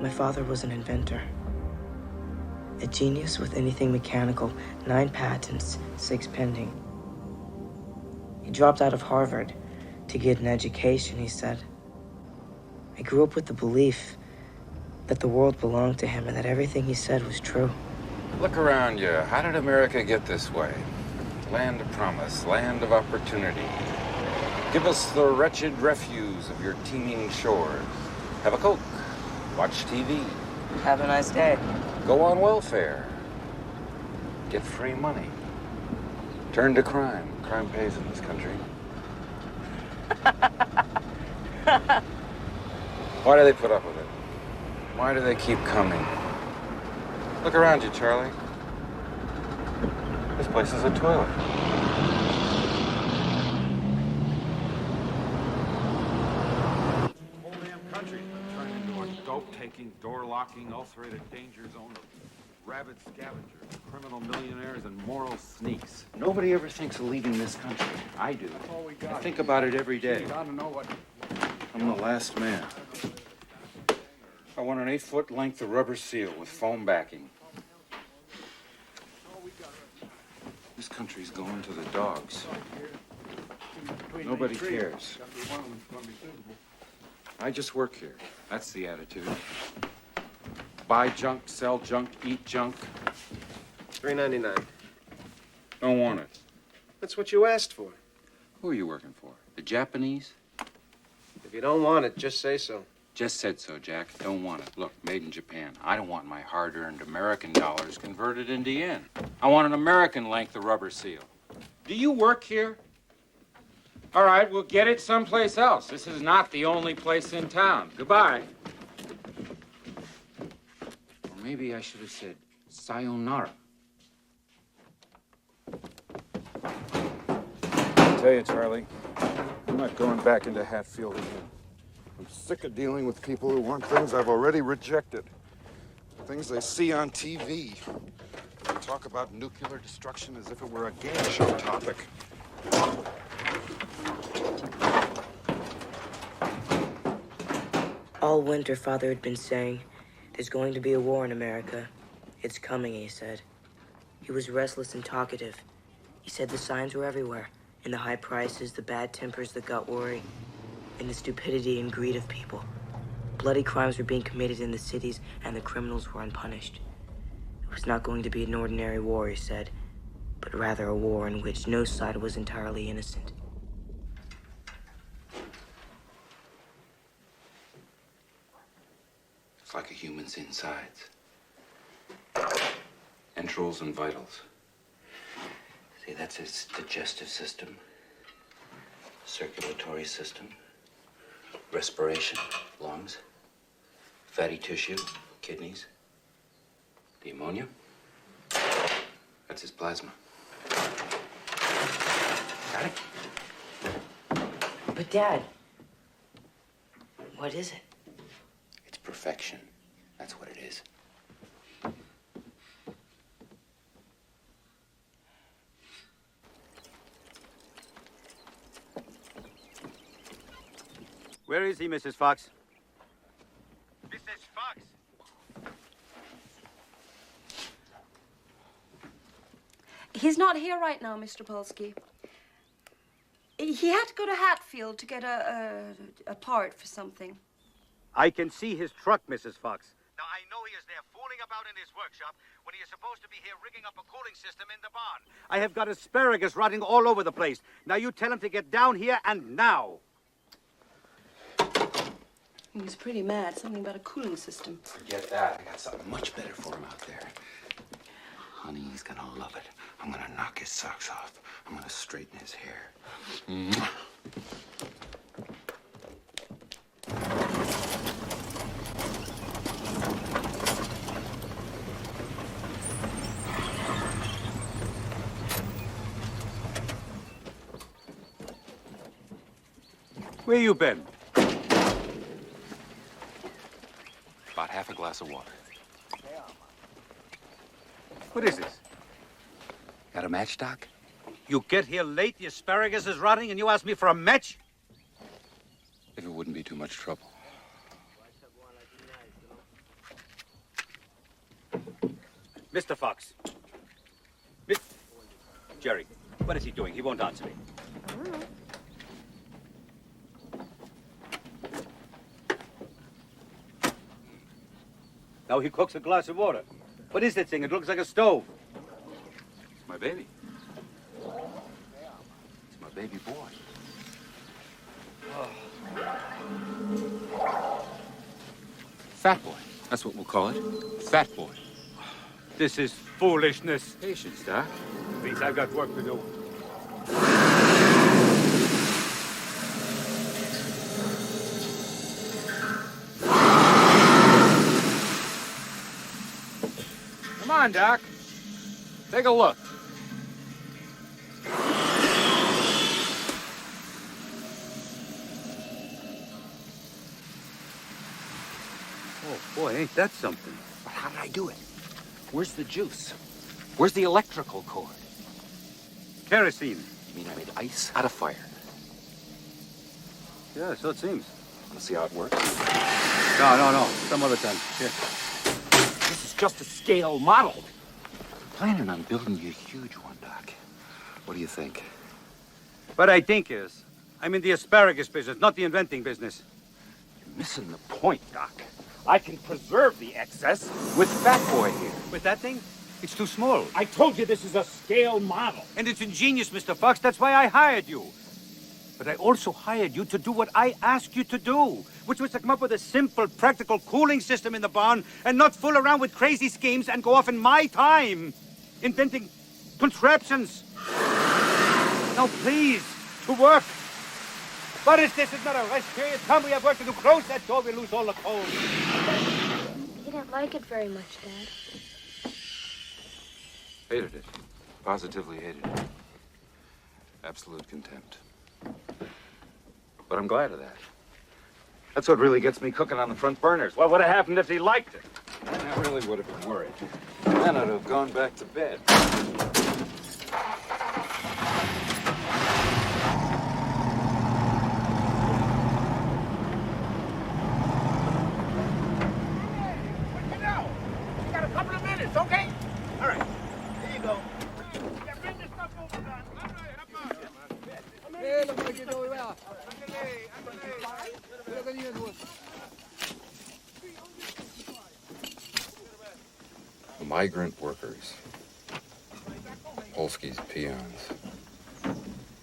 My father was an inventor. A genius with anything mechanical, 9 patents, 6 pending. He dropped out of Harvard to get an education, he said. I grew up with the belief that the world belonged to him and that everything he said was true. Look around you. How did America get this way? Land of promise, land of opportunity. Give us the wretched refuse of your teeming shores. Have a Coke. Watch TV. Have a nice day. Go on welfare. Get free money. Turn to crime. Crime pays in this country. Why do they put up with it? Why do they keep coming? Look around you, Charlie. This place is a toilet. The whole damn country's been turned into a dope-taking, door-locking, ulcerated danger zone of rabid scavengers, criminal millionaires, and moral sneaks. Nobody ever thinks of leaving this country. I do. That's all we got. I think about it every day. You gotta know what... I'm the last man. I want an 8-foot length of rubber seal with foam backing. This country's going to the dogs. Nobody cares. I just work here. That's the attitude. Buy junk, sell junk, eat junk. $3.99. Don't want it. That's what you asked for. Who are you working for? The Japanese? If you don't want it, just say so. Just said so, Jack. Don't want it. Look, made in Japan. I don't want my hard-earned American dollars converted into yen. I want an American length of rubber seal. Do you work here? All right, we'll get it someplace else. This is not the only place in town. Goodbye. Or maybe I should have said sayonara. I tell you, Charlie, I'm not going back into Hatfield again. I'm sick of dealing with people who want things I've already rejected. Things they see on TV. They talk about nuclear destruction as if it were a game show topic. All winter, Father had been saying, there's going to be a war in America. It's coming, he said. He was restless and talkative. He said the signs were everywhere. In the high prices, the bad tempers, the gut worry, in the stupidity and greed of people. Bloody crimes were being committed in the cities, and the criminals were unpunished. It was not going to be an ordinary war, he said, but rather a war in which no side was entirely innocent. It's like a human's insides. Entrails and vitals. See, that's its digestive system, circulatory system, respiration, lungs, fatty tissue, kidneys, the ammonia. That's his plasma. Got it? But Dad, what is it? It's perfection. That's what it is. Where is he, Mrs. Fox? Mrs. Fox! He's not here right now, Mr. Polsky. He had to go to Hatfield to get a part for something. I can see his truck, Mrs. Fox. Now, I know he is there fooling about in his workshop when he is supposed to be here rigging up a cooling system in the barn. I have got asparagus rotting all over the place. Now you tell him to get down here and now. He was pretty mad. Something about a cooling system. Forget that. I got something much better for him out there. Honey, he's gonna love it. I'm gonna knock his socks off. I'm gonna straighten his hair. Mwah. Where you been? About half a glass of water. What is this? Got a match, Doc? You get here late, the asparagus is rotting, and you ask me for a match? If it wouldn't be too much trouble. Mr. Fox. Miss... Jerry, what is he doing? He won't answer me. Now he cooks a glass of water. What is that thing? It looks like a stove. It's my baby. It's my baby boy. Fat boy. That's what we'll call it. Fat boy. This is foolishness. Patience, Doc. Please, I've got work to do. Come on, Doc. Take a look. Oh, boy, ain't that something? But how did I do it? Where's the juice? Where's the electrical cord? Kerosene. You mean I made ice out of fire? Yeah, so it seems. Want to see how it works? No. Some other time. Here. This is just a scale model. Planning on building you a huge one, Doc. What do you think? What I think is, I'm in the asparagus business, not the inventing business. You're missing the point, Doc. I can preserve the excess with Fat Boy here. With that thing? It's too small. I told you this is a scale model. And it's ingenious, Mr. Fox. That's why I hired you. But I also hired you to do what I asked you to do, which was to come up with a simple, practical cooling system in the barn and not fool around with crazy schemes and go off in my time, inventing contraptions. Now, please, to work. What is this? It's not a rest period. Come, we have work to do. Close that door. We lose all the cold. He didn't like it very much, Dad. Hated it. Positively hated it. Absolute contempt. But I'm glad of that. That's what really gets me cooking on the front burners. What would have happened if he liked it? Then I really would have been worried. Then I'd have gone back to bed. Okay? All right. Here you go. Yeah, bring this stuff over, man. The migrant workers. Polsky's peons.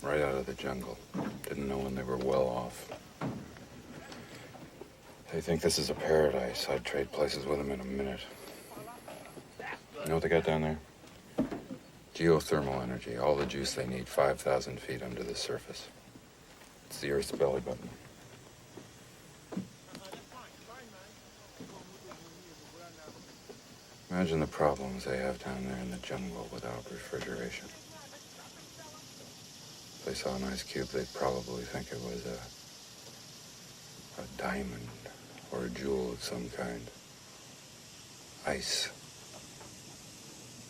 Right out of the jungle. Didn't know when they were well off. They think this is a paradise. I'd trade places with them in a minute. You know what they got down there? Geothermal energy. All the juice they need 5,000 feet under the surface. It's the Earth's belly button. Imagine the problems they have down there in the jungle without refrigeration. If they saw an ice cube, they'd probably think it was a diamond or a jewel of some kind. Ice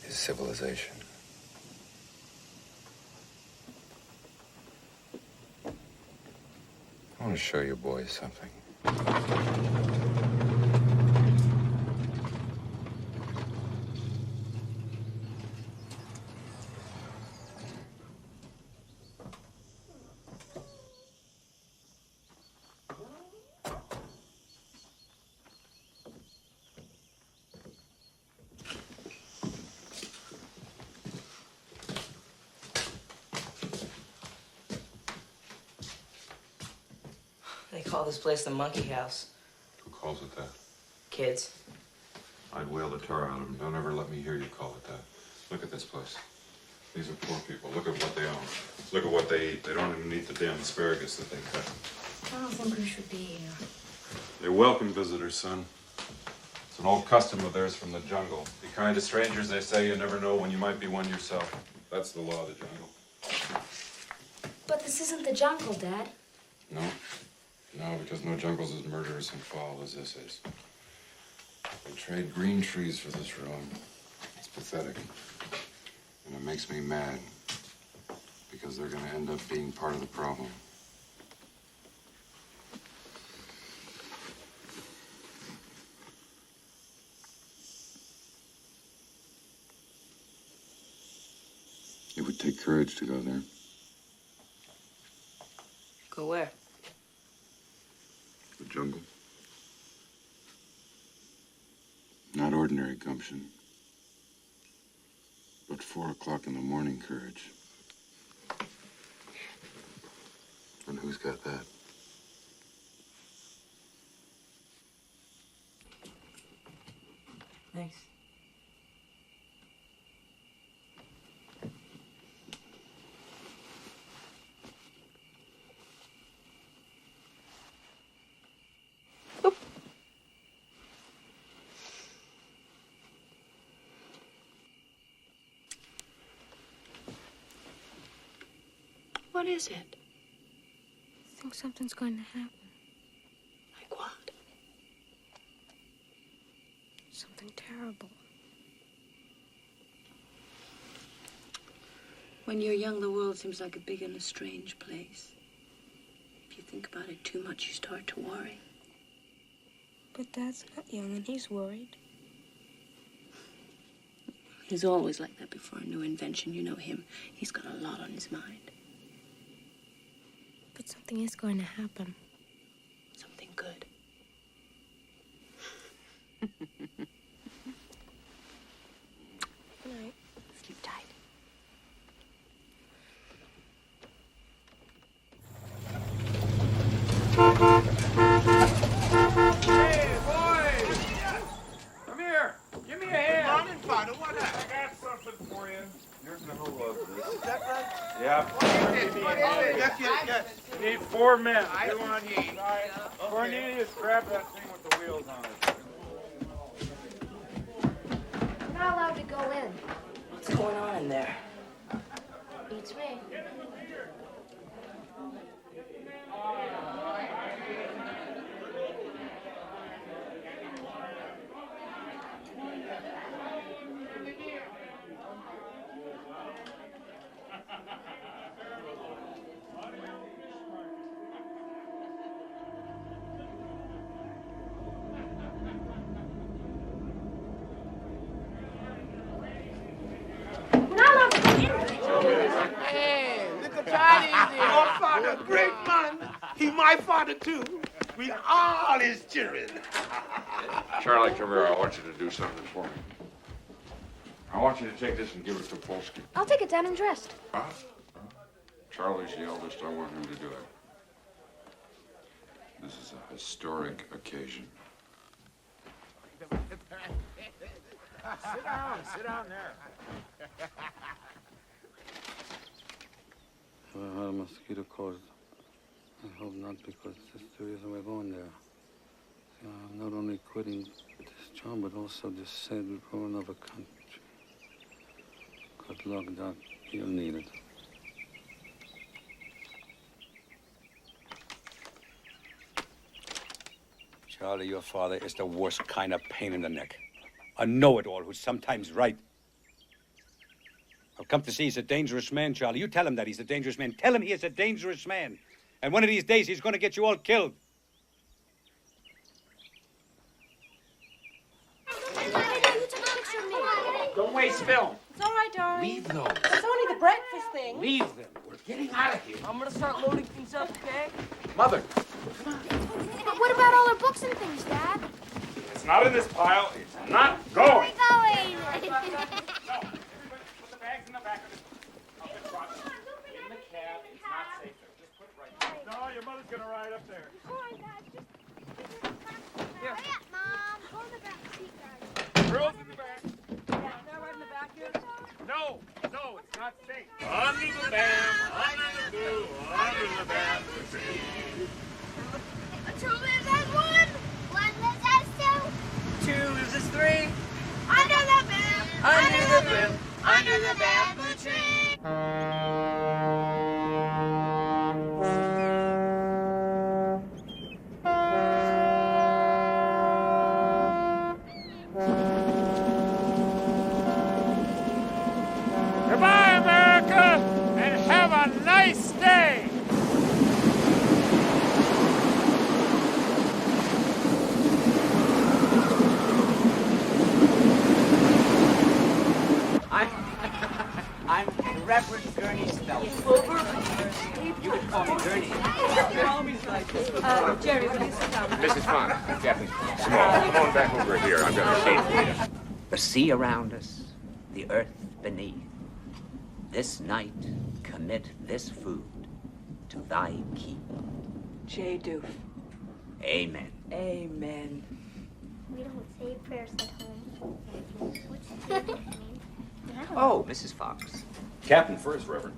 is civilization. I want to show you boys something. They call this place the monkey house. Who calls it that? Kids. I'd wail the tar out of them. Don't ever let me hear you call it that. Look at this place. These are poor people. Look at what they own. Look at what they eat. They don't even eat the damn asparagus that they cut. I don't think we should be here. You're welcome, visitors, son. It's an old custom of theirs from the jungle. Be kind to strangers, they say. You never know when you might be one yourself. That's the law of the jungle. But this isn't the jungle, Dad. No. No, because no jungle's as murderous and foul as this is. They trade green trees for this ruin. It's pathetic. And it makes me mad. Because they're gonna end up being part of the problem. courage to go there. Go where? The jungle. Not ordinary gumption, but 4 o'clock in the morning courage. And who's got that? Thanks. What is it? I think something's going to happen. Like what? Something terrible. When you're young, the world seems like a big and a strange place. If you think about it too much, you start to worry. But Dad's not young and he's worried. He's always like that before a new invention. You know him. He's got a lot on his mind. But something is going to happen. Something good. Good night. Sleep tight. Hey, boys! Come here. Give me a hand. Come on in, Father. What I got something for you. Here's the whole of this. is that right? Yeah. Yes. Need 4 men. I want you. Cornelius, grab that thing with the wheels on it. We're not allowed to go in. What's going on in there? Beats me. We're not allowed to go in. Hey, little Johnny's here. Your father, great man. He my father, too. We all his children. Charlie, come here. I want you to do something for me. I want you to take this and give it to Polsky. I'll take it down and dressed. Huh? Charlie's the eldest. I want him to do it. This is a historic occasion. Sit down there. I had a mosquito caused. I hope not, because that's the reason we're going there. I'm not only quitting this job, but also this sad we're going over country. Good luck, Doc. You'll need it. Charlie, your father is the worst kind of pain in the neck. A know-it-all who's sometimes right. I've come to see he's a dangerous man, Charlie. You tell him that he's a dangerous man. Tell him he is a dangerous man. And one of these days, he's going to get you all killed. Don't waste film. It's all right, darling. Leave those. It's only the breakfast thing. Leave them. We're getting out of here. I'm gonna start loading things up, okay? Mother. But what about all our books and things, Dad? It's not in this pile. It's not going. Going. No. Everybody, put the bags in the back of the truck. In the cab. It's not safe there. Just put it right there. No, your mother's gonna ride up there. Hurry up, Mom. Go in the back seat, guys. Girls in the back. No, it's not safe. Under the bam, under the blue, under the bamboo tree. Two lives as one. One lives as two. Two lives as three. Under the bam. Under the boom. Under the bamboo tree. Goodbye, America, and have a nice Jerry, will you sit down? Mrs. Font, Captain Small, come on back over here. I've got a seat for you. The sea around us, the earth beneath. This night, commit this food to thy keep. J. Doof. Amen. Amen. We don't say prayers at home. What's that mean? Oh, Mrs. Fox. Captain first, Reverend.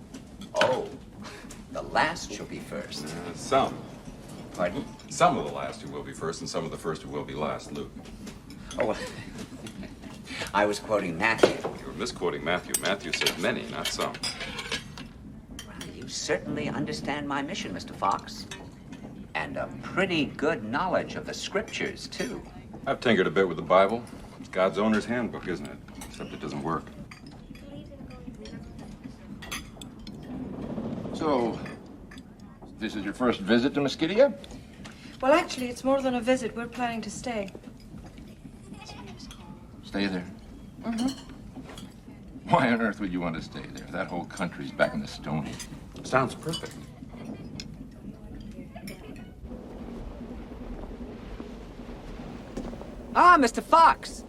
Oh, the last shall be first. Some. Pardon? Some of the last who will be first, and some of the first who will be last, Luke. Oh, well, I was quoting Matthew. You were misquoting Matthew. Matthew said many, not some. Well, you certainly understand my mission, Mr. Fox. And a pretty good knowledge of the scriptures, too. I've tinkered a bit with the Bible. It's God's owner's handbook, isn't it? Except it doesn't work. So, this is your first visit to Mosquito? Well, actually, it's more than a visit. We're planning to stay. Stay there. Mm-hmm. Why on earth would you want to stay there? That whole country's back in the Stone Age. Sounds perfect. Ah, Mr. Fox.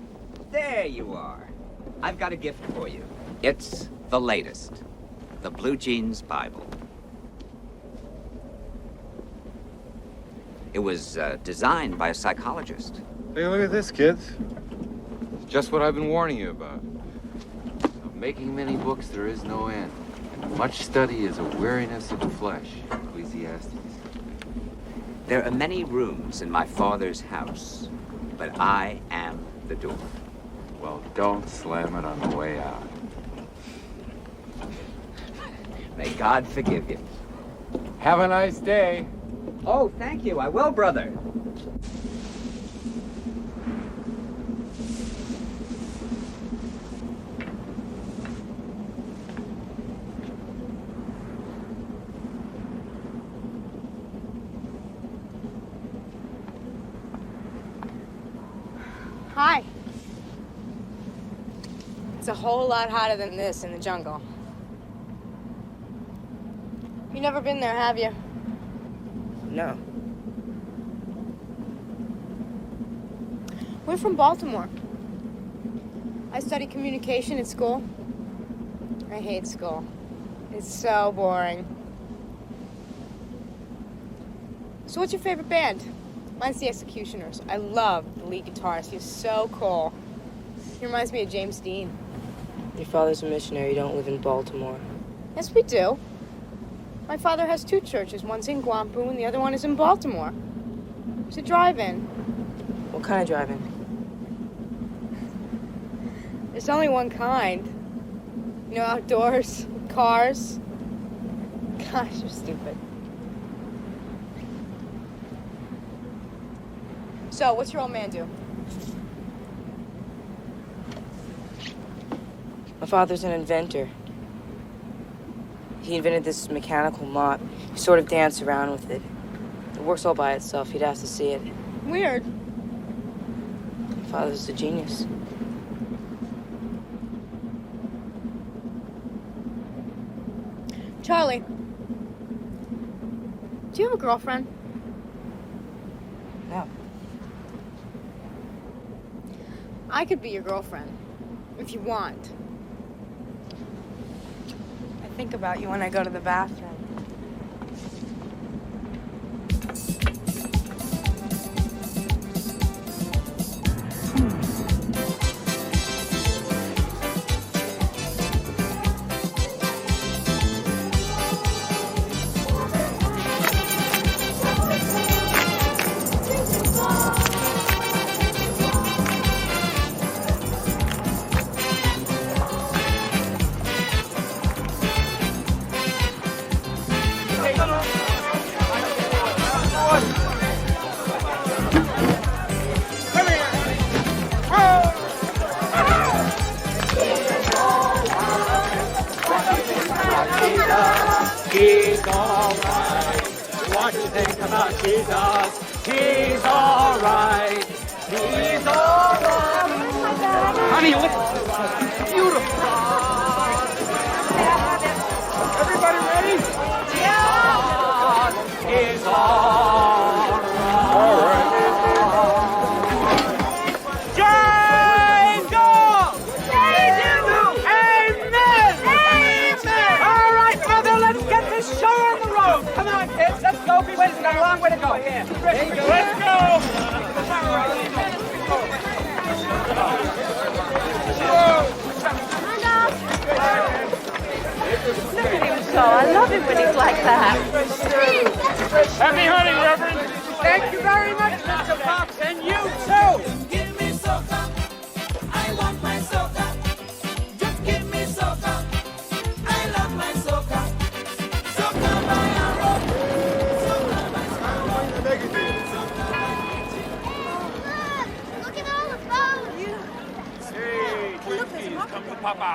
There you are. I've got a gift for you. It's the latest. The Blue Jeans Bible. It was designed by a psychologist. Hey, look at this, kids. It's just what I've been warning you about. Of making many books, there is no end. And much study is a weariness of the flesh. Ecclesiastes. There are many rooms in my Father's house, but I am the door. Well, don't slam it on the way out. May God forgive you. Have a nice day. Oh, thank you. I will, brother. Hi. It's a whole lot hotter than this in the jungle. You never been there, have you? No. We're from Baltimore. I study communication at school. I hate school. It's so boring. So what's your favorite band? Mine's the Executioners. I love the lead guitarist. He's so cool. He reminds me of James Dean. Your father's a missionary. You don't live in Baltimore. Yes, we do. My father has two churches. One's in Guampu and the other one is in Baltimore. It's a drive-in. What kind of drive-in? There's only one kind. You know, outdoors, cars. Gosh, you're stupid. So, what's your old man do? My father's an inventor. He invented this mechanical mop. You sort of dance around with it. It works all by itself. You'd have to see it. Weird. My father's a genius. Charlie, do you have a girlfriend? No. I could be your girlfriend, if you want. I think about you when I go to the bathroom. He's all right. What you think about Jesus? He's all right. He's all right. Honey, look. Beautiful. Everybody ready? Yeah. go, people. We've got a long way to go here. Let's Look at him so. I love him when he's like that. Happy hunting, Reverend. Thank you very much, Mr. Fox, and you too. Give me soca. I want my soca. Just give me soca. I love my soca. Soca by arrow. Soca by Look at all the boats. Hey, please come to Papa.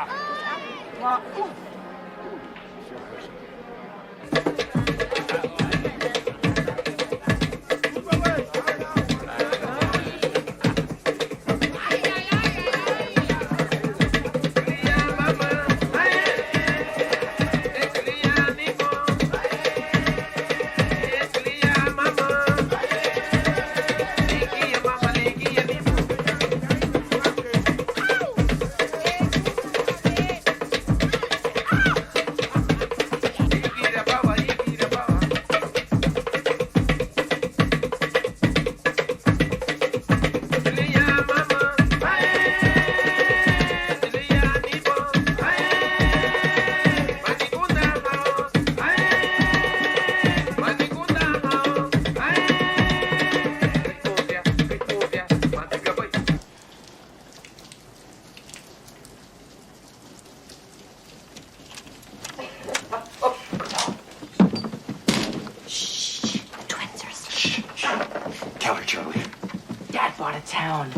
Dad bought a town.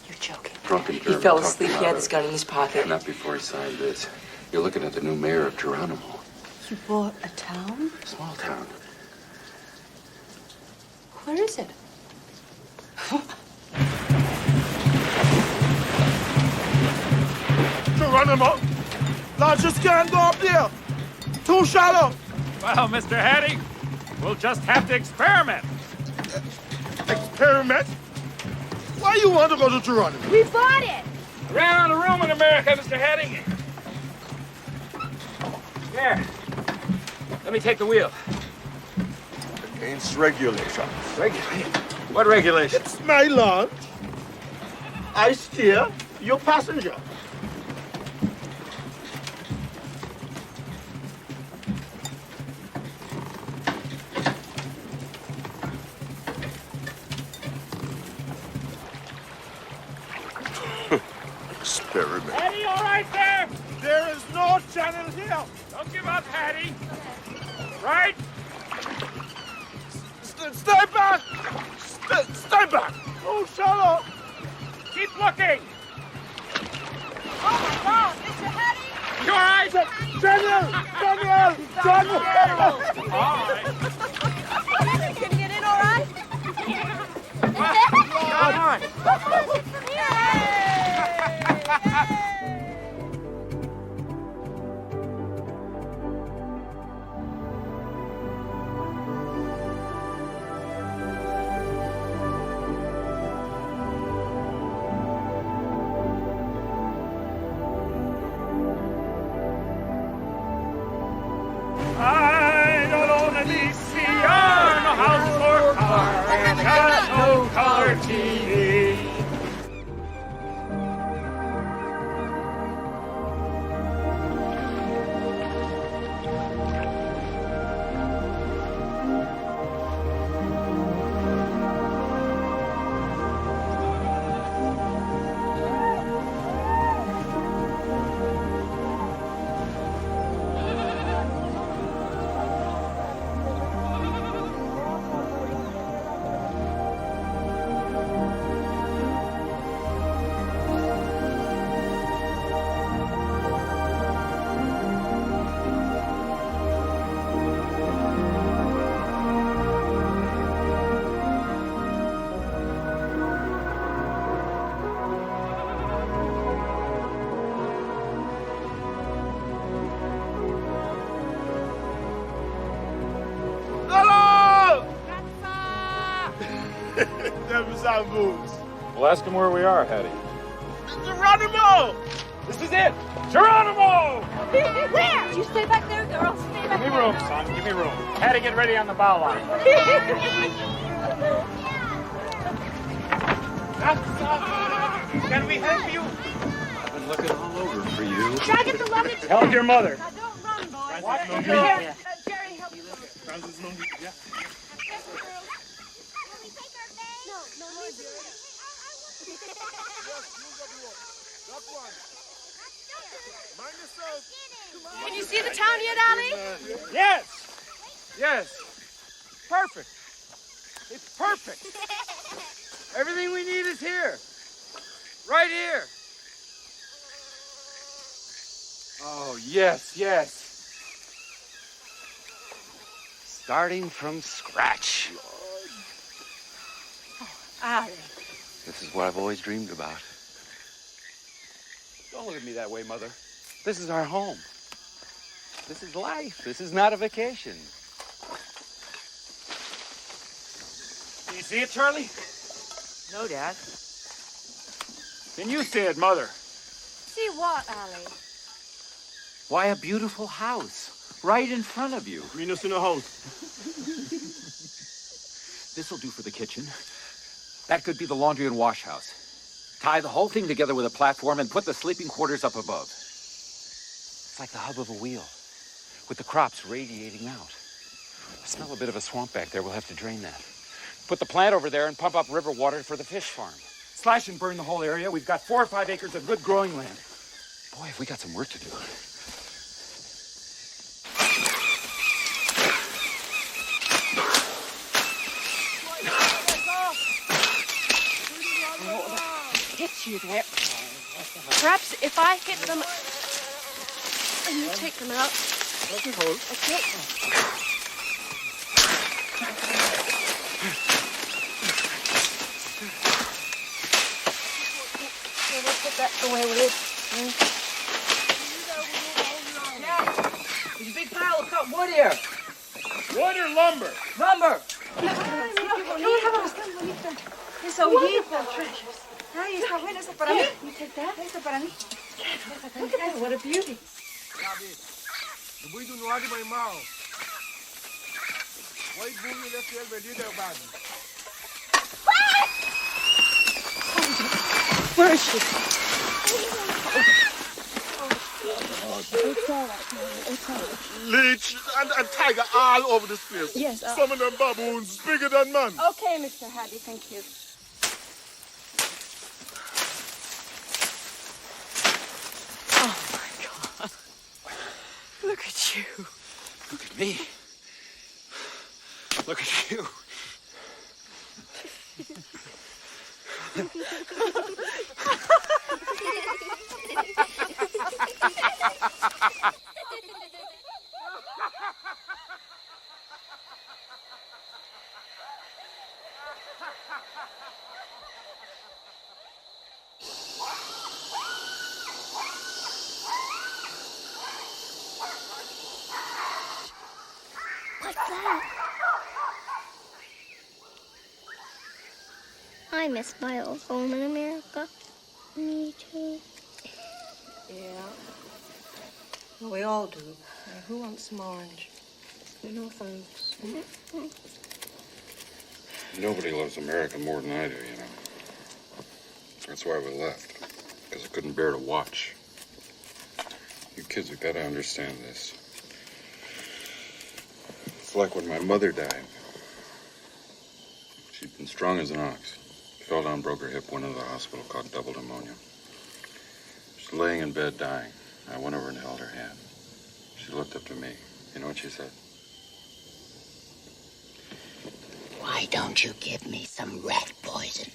You're joking. Drunken He German fell talked asleep. him He out had of his it. gun in his pocket. Not before he signed this. You're looking at the new mayor of Geronimo. You bought a town? Small town. Where is it? Geronimo, launchers can't go up there. Too shallow. Well, Mr. Hattie, we'll just have to experiment. Experiment? Why you want to go to Geronimo? We bought it. Around the room in America, Mr. Hattie. Here. Let me take the wheel. Against regulation. Regulation? What regulation? It's my launch. I steer, you passenger. Experiment. Hattie, all right there? There is no channel here. Don't give up, Hattie. Right? Stay back. Stay back. Too shallow. Keep looking. Oh my God, Mr. Hattie! You all right? Daniel! All right. Can you get in all right? Come on. I don't own an ECR, no house or car, and got no color TV. Them are moves. Well, ask him where we are, Hattie. Geronimo! This is it! Geronimo! Where? You stay back there, girls. Stay back Give me room, son. Give me room. Had to get ready on the bow line. Can we help you? I've been looking all over for you. Can I get the luggage? Help your mother. Now don't run, boys. What? Jerry, help me. Francis Lungi, yeah. Can you see the town yet, Allie? Yes. Yes. Perfect. It's perfect. Everything we need is here. Right here. Oh, yes, yes. Starting from scratch. Allie. This is what I've always dreamed about. Don't look at me that way, Mother. This is our home. This is life. This is not a vacation. Do you see it, Charlie? No, Dad. Then you see it, Mother. See what, Allie? Why, a beautiful house. Right in front of you. We no see no house. This'll do for the kitchen. That could be the laundry and wash house. Tie the whole thing together with a platform and put the sleeping quarters up above. It's like the hub of a wheel, with the crops radiating out. I smell a bit of a swamp back there. We'll have to drain that. Put the plant over there and pump up river water for the fish farm. Slash and burn the whole area. We've got 4 or 5 acres of good growing land. Boy, have we got some work to do. Hit you there. Perhaps if I hit them and you take them out. Okay. So we'll put that away with it. Dad, there's a big pile of cut wood here. Wood or lumber? Lumber. Eso, ojito, treasures. Ay, está bueno, eso para mí. You take that? Eso para mí. Look at that, what a beauty. The boy do not my mouth. Why do you let your baby do bad? Where is she? It's all right, it's all right. Leech and tiger all over this place. Yes. Some of them baboons bigger than man. Okay, Mr. Hattie, thank you. Look at you. Look at me. Look at you. What's that? I miss my old home in America. Me too. Yeah. Well, we all do. Now, who wants some orange? No thanks. Nobody loves America more than I do, you know. That's why we left. Because I couldn't bear to watch. You kids have got to understand this. It's like when my mother died. She'd been strong as an ox. Fell down, broke her hip, went into the hospital, caught double pneumonia. She's laying in bed dying. I went over and held her hand. She looked up to me. You know what she said? Why don't you give me some rat poison?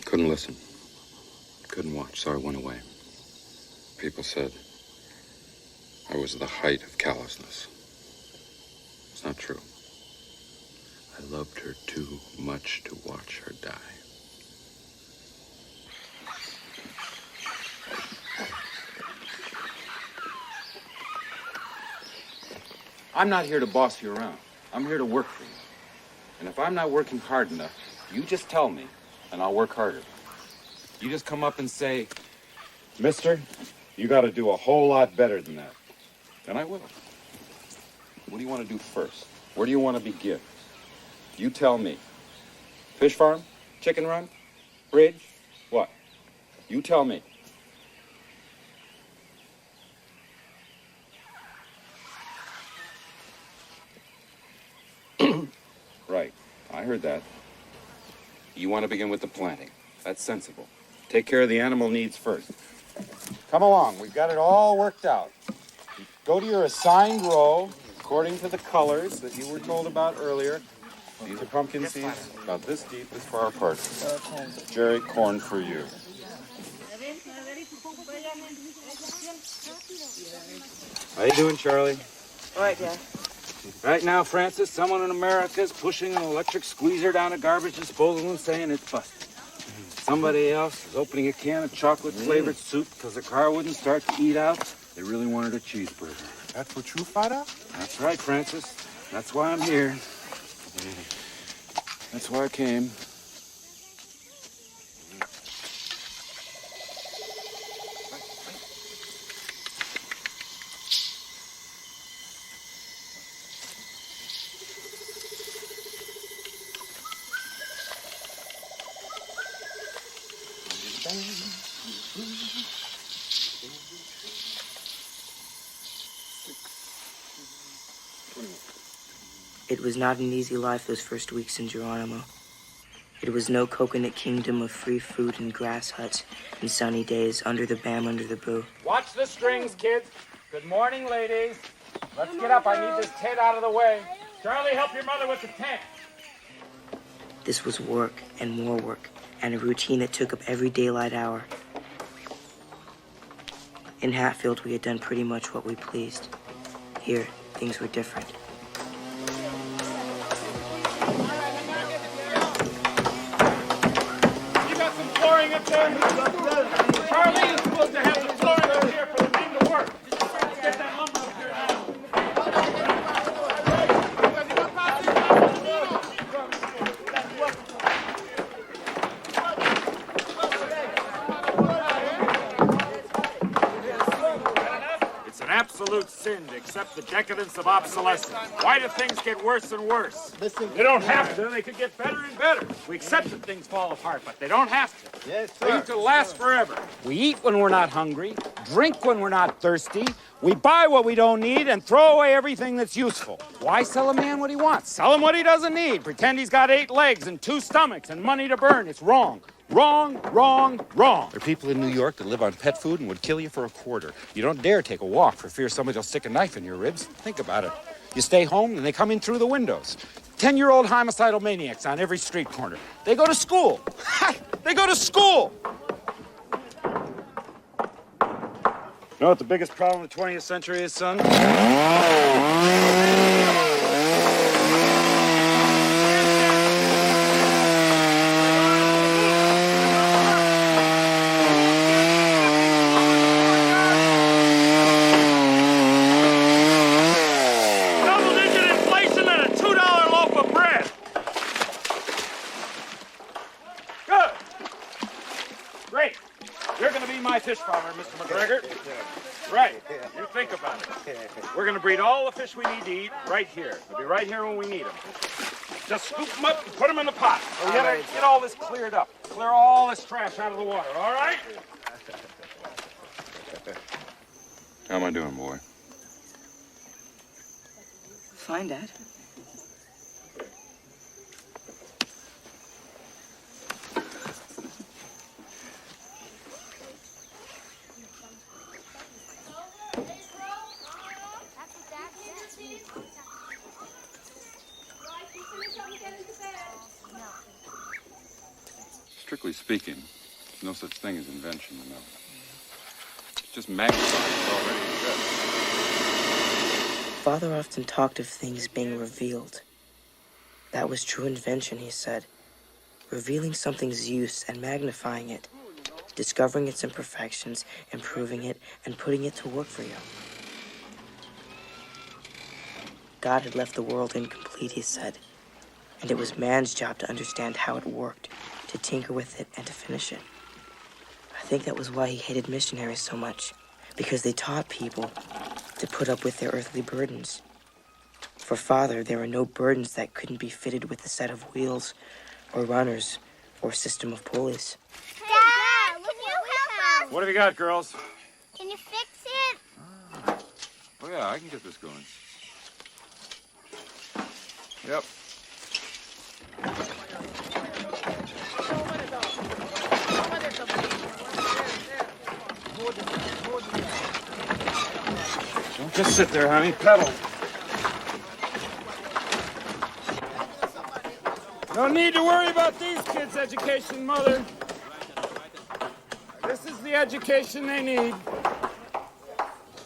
Couldn't listen. Couldn't watch, so I went away. People said I was the height of callousness. It's not true. I loved her too much to watch her die. I'm not here to boss you around. I'm here to work for you. And if I'm not working hard enough, you just tell me, and I'll work harder. You just come up and say, Mister, you got to do a whole lot better than that. And I will. What do you want to do first? Where do you want to begin? You tell me. Fish farm? Chicken run? Bridge? What? You tell me. Right. I heard that. You want to begin with the planting. That's sensible. Take care of the animal needs first. Come along. We've got it all worked out. You go to your assigned row according to the colors that you were told about earlier. These are pumpkin seeds, about this deep, this far apart. Jerry, corn for you. How you doing, Charlie? All right, Dad. Right now, Francis, someone in America is pushing an electric squeezer down a garbage disposal and saying it's busted. Somebody else is opening a can of chocolate-flavored soup because the car wouldn't start to eat out. They really wanted a cheeseburger. That's what you, Father? That's right, Francis. That's why I'm here. That's why I came. It was not an easy life those first weeks in Geronimo. It was no coconut kingdom of free fruit and grass huts and sunny days under the bam, under the boo. Watch the strings, kids. Good morning, ladies. Let's get up. I need this tent out of the way. Charlie, help your mother with the tent. This was work and more work, and a routine that took up every daylight hour. In Hatfield, we had done pretty much what we pleased. Here, things were different. You got some flooring up there? Charlie, you're supposed to have the flooring up here for the thing to work. Let's get that lumber up here now. It's an absolute sin to accept the decadence of obsolescence. Why do things get worse and worse? They don't have to. They could get better and better. We accept that things fall apart, but they don't have to. Yes, They need to last forever. We eat when we're not hungry, drink when we're not thirsty, we buy what we don't need, and throw away everything that's useful. Why sell a man what he wants? Sell him what he doesn't need. Pretend he's got 8 legs and 2 stomachs and money to burn. It's wrong. Wrong, wrong, wrong. There are people in New York that live on pet food and would kill you for a quarter. You don't dare take a walk for fear somebody will stick a knife in your ribs. Think about it. You stay home and they come in through the windows. 10-year-old homicidal maniacs on every street corner. They go to school. They go to school. You know what the biggest problem of the 20th century is, son? Double-digit inflation and a $2 loaf of bread. Good. Great. You're going to be my fish farmer, Mr. McGregor. Right. You think about it. We're going to breed all the fish we need to eat right here. They'll be right here when we need them. Just scoop them up and put them in the pot. We gotta get all this cleared up. Clear all this trash out of the water, all right? How am I doing, boy? Fine, Dad. Strictly speaking, there's no such thing as invention, you know. It's just magnifying what's already exists. Father often talked of things being revealed. That was true invention, he said. Revealing something's use and magnifying it. Discovering its imperfections, improving it, and putting it to work for you. God had left the world incomplete, he said. And it was man's job to understand how it worked, to tinker with it, and to finish it. I think that was why he hated missionaries so much, because they taught people to put up with their earthly burdens. For Father, there were no burdens that couldn't be fitted with a set of wheels, or runners, or system of pulleys. Dad, look what we have. What have you got, girls? Can you fix it? Oh, yeah, I can get this going. Yep. Don't just sit there, honey. Pedal. No need to worry about these kids' education, Mother. This is the education they need.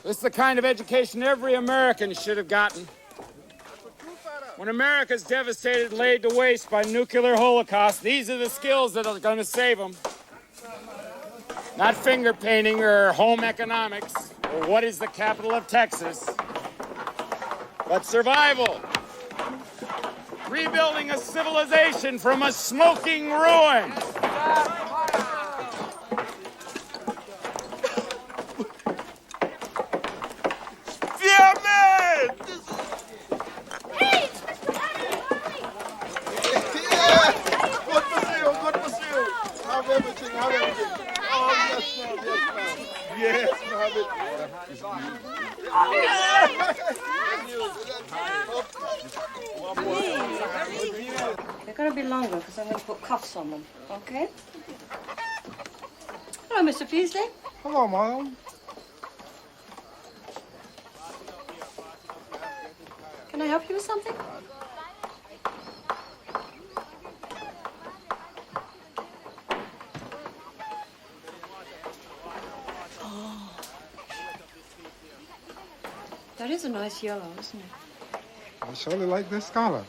This is the kind of education every American should have gotten. When America's devastated and laid to waste by nuclear holocaust, these are the skills that are going to save them. Not finger painting or home economics or what is the capital of Texas, but survival. Rebuilding a civilization from a smoking ruin. They're going to be longer because I'm going to put cuffs on them, okay? Hello, Mr. Peasley. Hello, Mom. Can I help you with something? Oh. That is a nice yellow, isn't it? I surely like this color.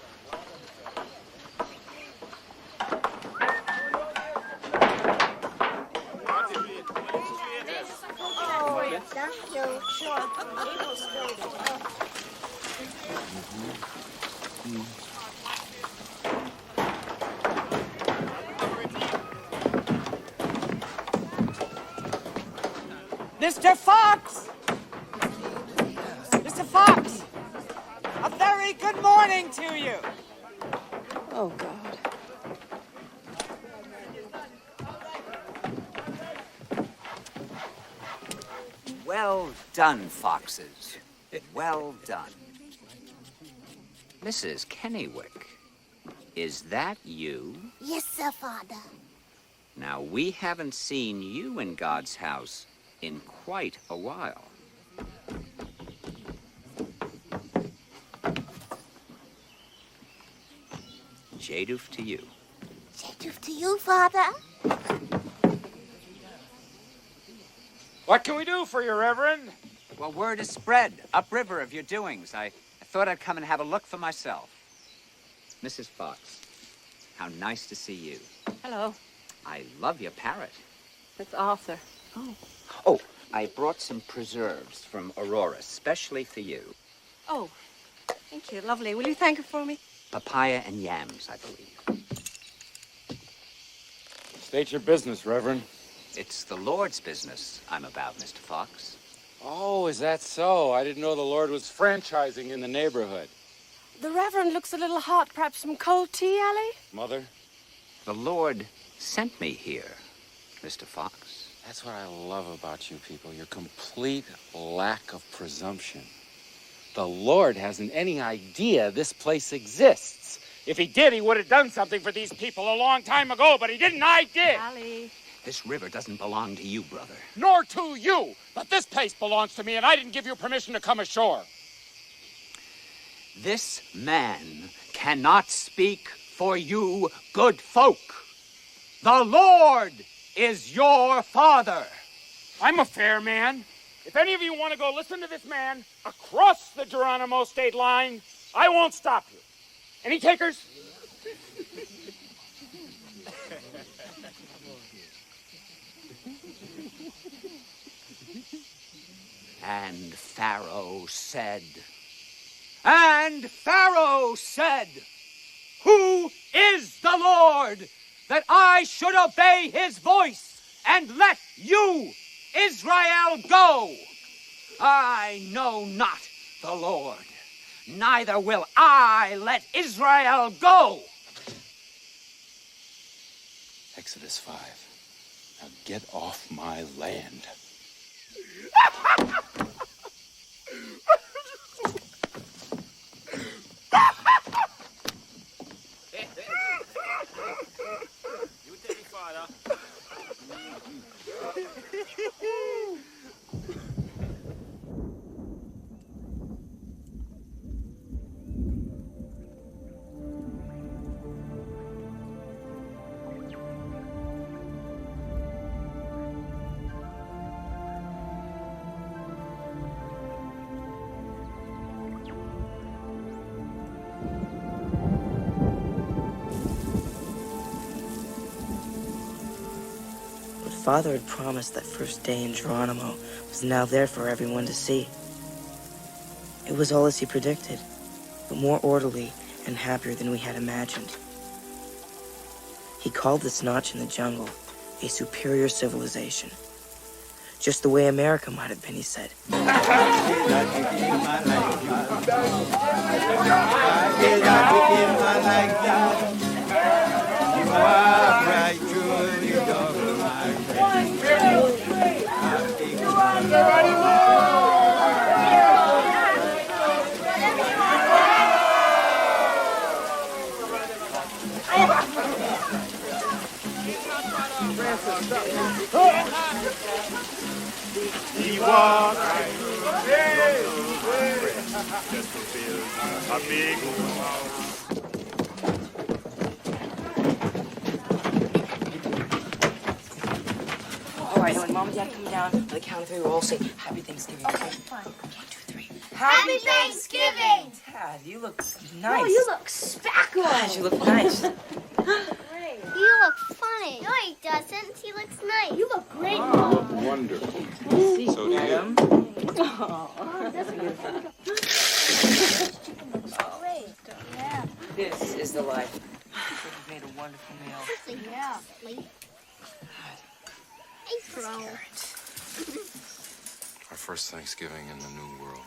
Mr. Fox! Mr. Fox! A very good morning to you! Oh, God. Well done, foxes. Well done. Mrs. Kennywick, is that you? Yes, sir, Father. Now, we haven't seen you in God's house in quite a while. Jadoof to you. Jadoof to you, Father. What can we do for you, Reverend? Well, word is spread upriver of your doings. I thought I'd come and have a look for myself. Mrs. Fox, how nice to see you. Hello. I love your parrot. It's Arthur. Oh. Oh, I brought some preserves from Aurora, specially for you. Oh, thank you. Lovely. Will you thank her for me? Papaya and yams, I believe. State your business, Reverend. It's the Lord's business I'm about, Mr. Fox. Oh, is that so? I didn't know the Lord was franchising in the neighborhood. The Reverend looks a little hot. Perhaps some cold tea, Ellie? Mother? The Lord sent me here, Mr. Fox. That's what I love about you people, your complete lack of presumption. The Lord hasn't any idea this place exists. If he did, he would have done something for these people a long time ago, but he didn't. I did. Allie. This river doesn't belong to you, brother. Nor to you. But this place belongs to me, and I didn't give you permission to come ashore. This man cannot speak for you, good folk. The Lord is your father. I'm a fair man. If any of you want to go listen to this man across the Geronimo state line, I won't stop you. Any takers? And Pharaoh said, "Who the Lord that I should obey his voice and let you, Israel, go. I know not the Lord, neither will I let Israel go. Exodus 5. Now get off my land. You take it, Father. But Father had promised that first day in Geronimo was now there for everyone to see. It was all as he predicted, but more orderly and happier than we had imagined. He called this notch in the jungle a superior civilization. Just the way America might have been, he said. He walked right through just to build a big old house. All right, when Mom and Dad come down, on the count of three, we'll all say Happy Thanksgiving. Okay, fine. 1, 2, 3. Happy Thanksgiving! Dad, you look nice. No, you look speckled. God, you look nice. You look funny. No, he doesn't. He looks nice. You look great, Mom. Wonderful. So do you. Oh, that's beautiful. Oh, wait. Yeah. This is the life. You've made a wonderful meal. Yeah. Hey, bro. Our first Thanksgiving in the New World.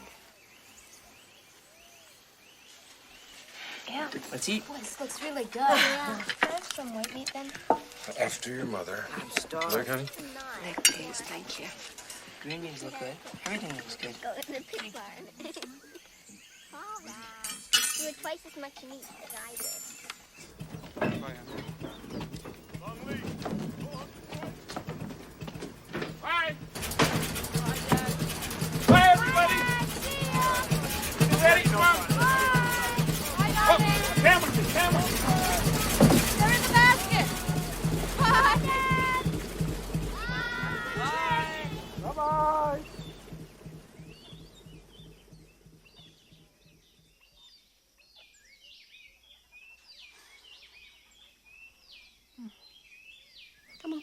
Yeah. Let's eat. Boy, this looks really good. Yeah. Can I have some white meat then? After your mother. I'm starved. Look, honey. Nick, please, thank you. Green beans look good. Everything looks good. Go to the pig barn. All right. You had twice as much meat as I did. Bye. Bye, everybody. Get ready, come. Oh, camel. They're in the basket. Bye, Dad. Bye-bye. Come on.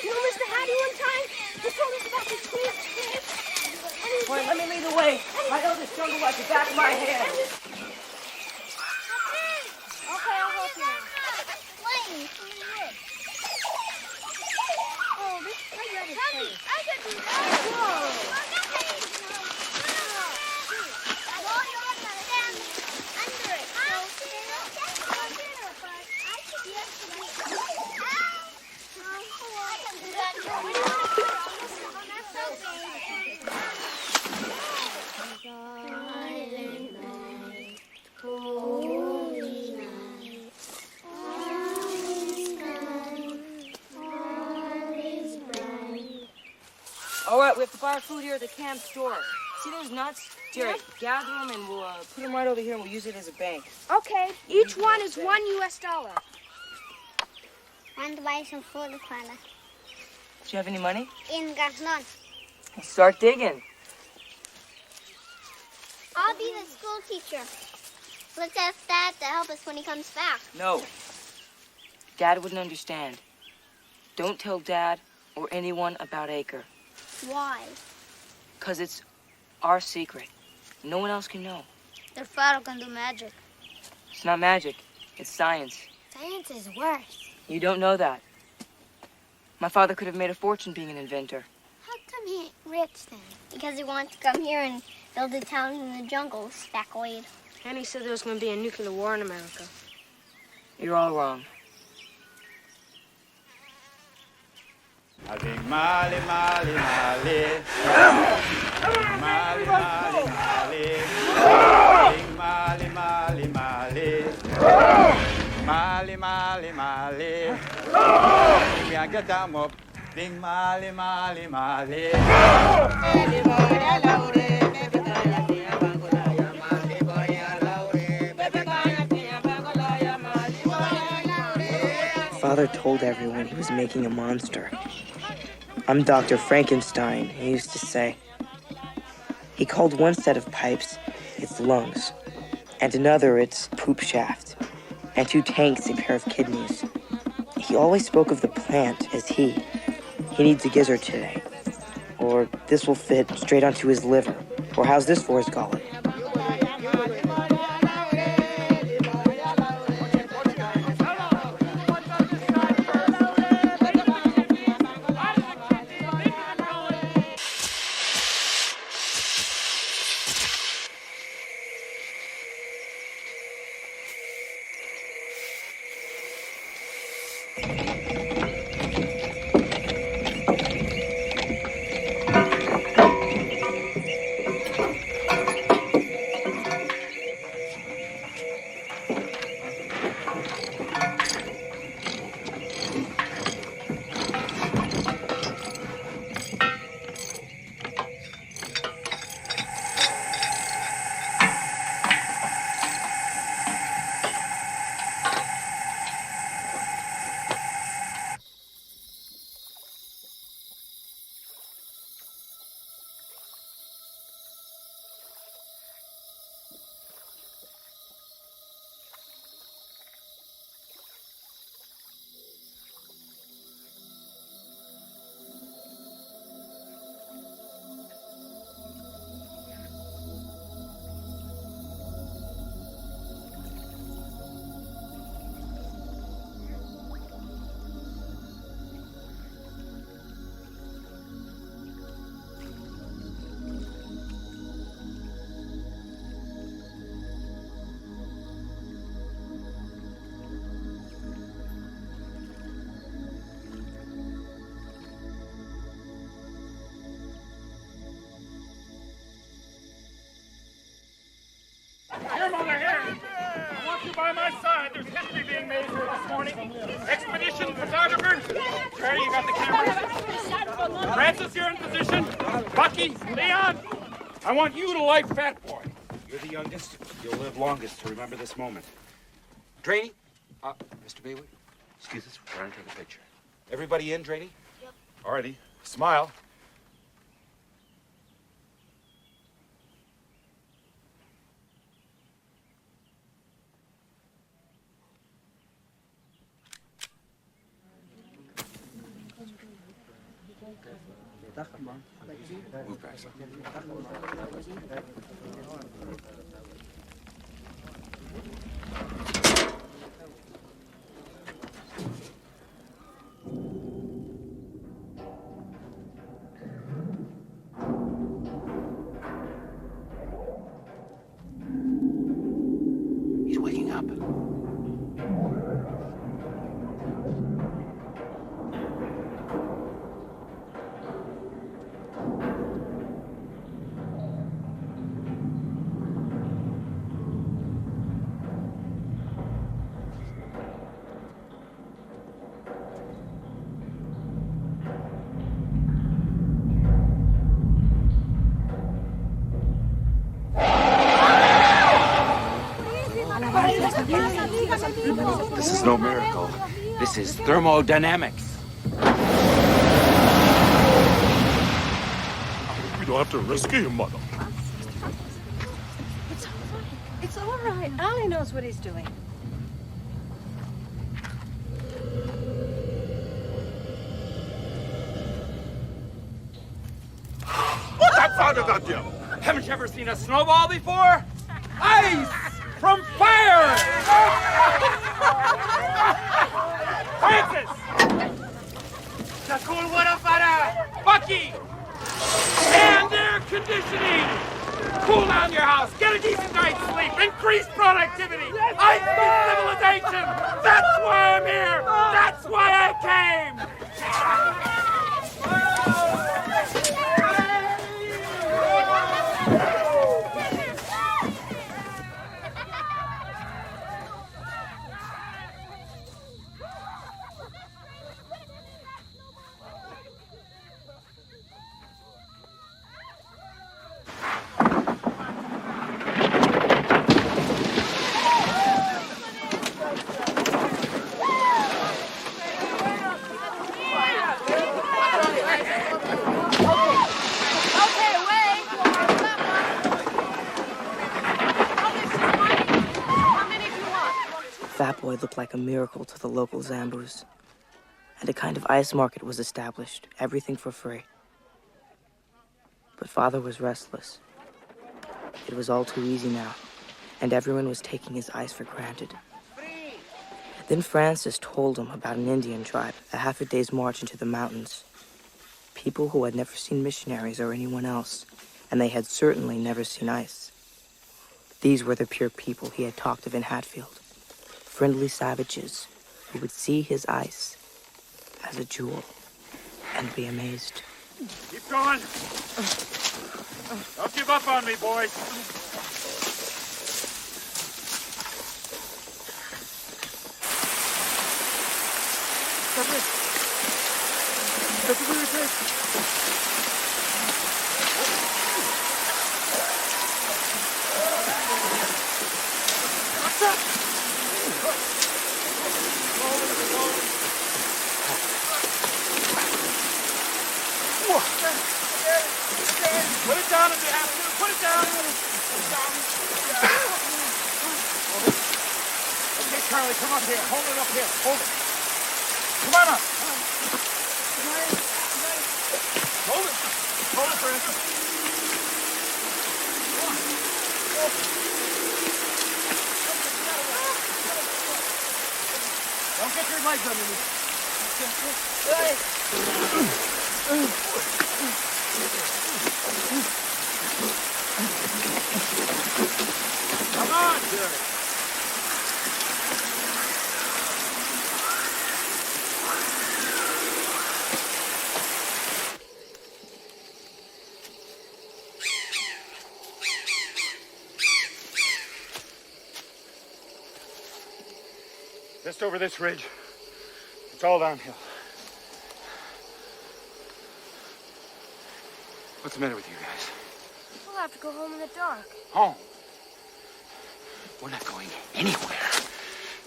You know Mr. Hattie one time? He told us about this queen pig. Boy, let me lead the way. I know this jungle like the back of my hand. Okay, I'll help you. Wait. Oh, this is I can do that. Whoa. Under it. All right, we have to buy our food here at the camp store. See those nuts? Jerry, gather them and we'll put them right over here and we'll use it as a bank. Okay, each one is $1 US. Want to buy some food, Father? Do you have any money? In Gasnon. Start digging. I'll be the school teacher. Let's ask Dad to help us when he comes back. No. Dad wouldn't understand. Don't tell Dad or anyone about Acre. Why? 'Cause it's our secret. No one else can know. Their father can do magic. It's not magic. It's science. Science is worse. You don't know that. My father could have made a fortune being an inventor. How come he ain't rich then? Because he wanted to come here and build a town in the jungle, stack weed. And he said there was going to be a nuclear war in America. You're all wrong. Mali, Mali, Mali. Mali, Mali, Mali. Mali, Mali, Mali. Mali, Mali, Mali. We are get them up. Ding, Mali, Mali, Mali. Father told everyone he was making a monster. I'm Dr. Frankenstein, he used to say. He called one set of pipes its lungs, and another its poop shaft, and two tanks a pair of kidneys. He always spoke of the plant as he. He needs a gizzard today. Or this will fit straight onto his liver. Or how's this for his gullet? Here, Mother, here! I want you by my side. There's history being made here this morning. Expedition photographers. Trey, you got the cameras? Francis, you're in position. Bucky, Leon, I want you to light Fat Boy. You're the youngest. You'll live longest to remember this moment. Draney? Mr. Baywood? Excuse us, we're trying to take a picture. Everybody in, Draney? Yep. Alrighty. Smile. Move back some. He's waking up. This is no miracle. This is thermodynamics. We don't have to rescue him, Mother. It's all right. Allie knows what he's doing. What that father got you? Haven't you ever seen a snowball before? Ice from fire! Francis! The cool water para Bucky! And air conditioning! Cool down your house, get a decent night's sleep, increase productivity, ice civilization! That's why I'm here! That's why I came! Fat Boy looked like a miracle to the local Zambus. And a kind of ice market was established, everything for free. But Father was restless. It was all too easy now, and everyone was taking his ice for granted. Then Francis told him about an Indian tribe, a half a day's march into the mountains. People who had never seen missionaries or anyone else, and they had certainly never seen ice. These were the pure people he had talked of in Hatfield. Friendly savages who would see his ice as a jewel and be amazed. Keep going. Don't give up on me, boys. Put it down if you have to. Put it down. Okay, Charlie, come up here. Hold it up here. Hold it. Come on up. Hold it. Hold it, Francis. Don't get your legs underneath. Come on, Jerry. Just over this ridge. It's all downhill. What's the matter with you guys? We'll have to go home in the dark. Home? We're not going anywhere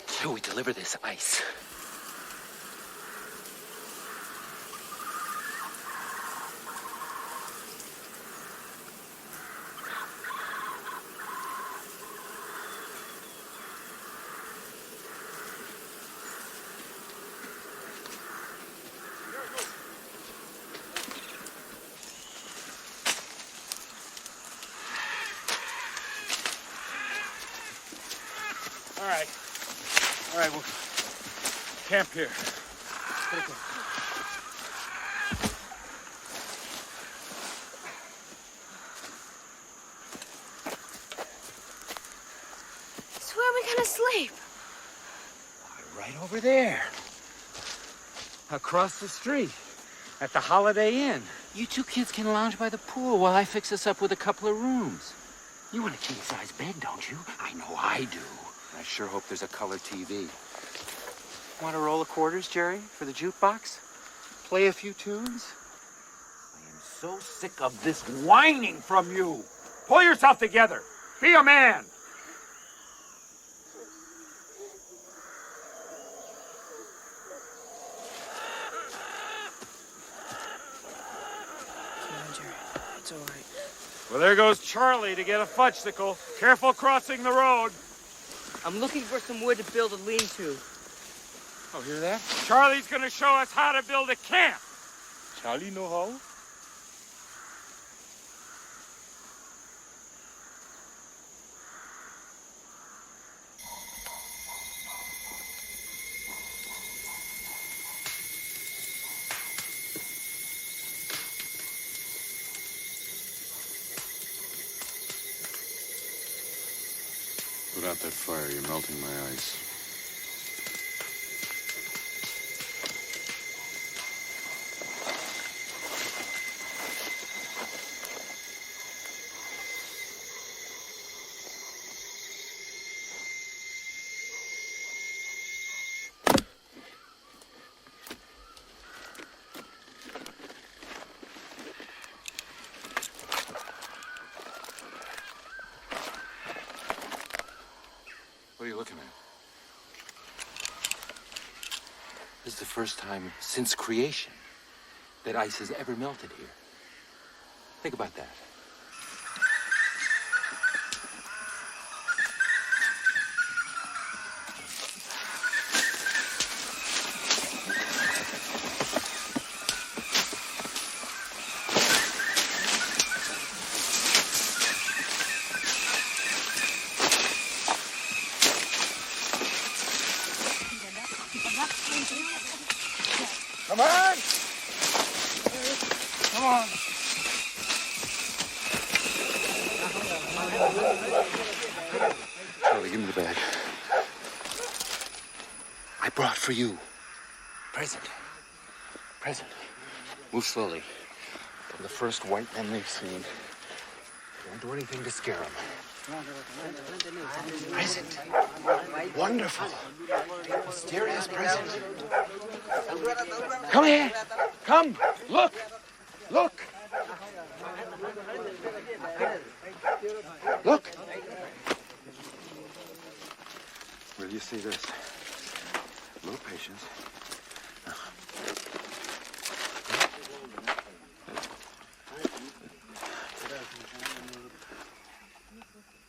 till we deliver this ice. All right, we'll camp here. Get it going. So where are we gonna sleep? Right over there. Across the street. At the Holiday Inn. You two kids can lounge by the pool while I fix us up with a couple of rooms. You want a king-size bed, don't you? I know I do. I sure hope there's a color TV. Want a roll of quarters, Jerry, for the jukebox? Play a few tunes? I am so sick of this whining from you. Pull yourself together. Be a man. Come on, Jerry. It's all right. Well, there goes Charlie to get a fudgesicle. Careful crossing the road. I'm looking for some wood to build a lean-to. Oh, hear that? Charlie's gonna show us how to build a camp. Charlie know how? out that fire. You're melting my ice. What are you looking at? This is the first time since creation that ice has ever melted here. Think about that. Come on! Come on. Charlie, give me the bag. I brought for you. Present. Present. Move slowly. From the first white men they've seen. Don't do anything to scare them. Present. Wonderful. Mysterious present. Come here. Come. Look. Look. Look. Where do you see this? A little patience.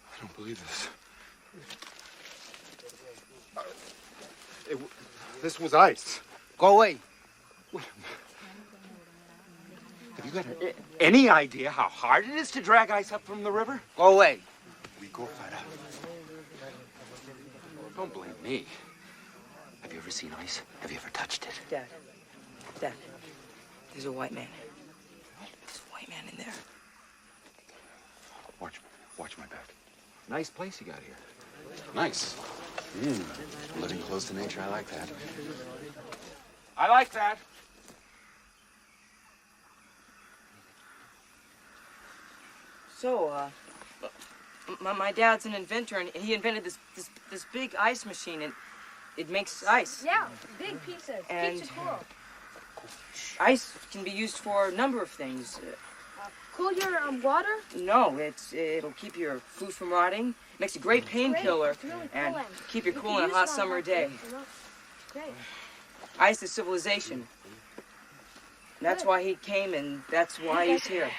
I don't believe this. This was ice. Go away. Have you got any idea how hard it is to drag ice up from the river? Go away. We go, Father. Don't blame me. Have you ever seen ice? Have you ever touched it? Dad. Dad. There's a white man. There's a white man in there. Watch my back. Nice place you got here. Nice. Living close to nature, I like that. I like that. So, my dad's an inventor, and he invented this big ice machine, and it makes ice. Yeah, big pieces. And Keeps it cool. ice can be used for a number of things. Cool your water? No, it'll keep your food from rotting. Makes a great painkiller, It's really and cooling. keep you You cool can on a use hot it on summer hot day. days, you know? Great. Ice is civilization. That's why he came, and that's why he's here.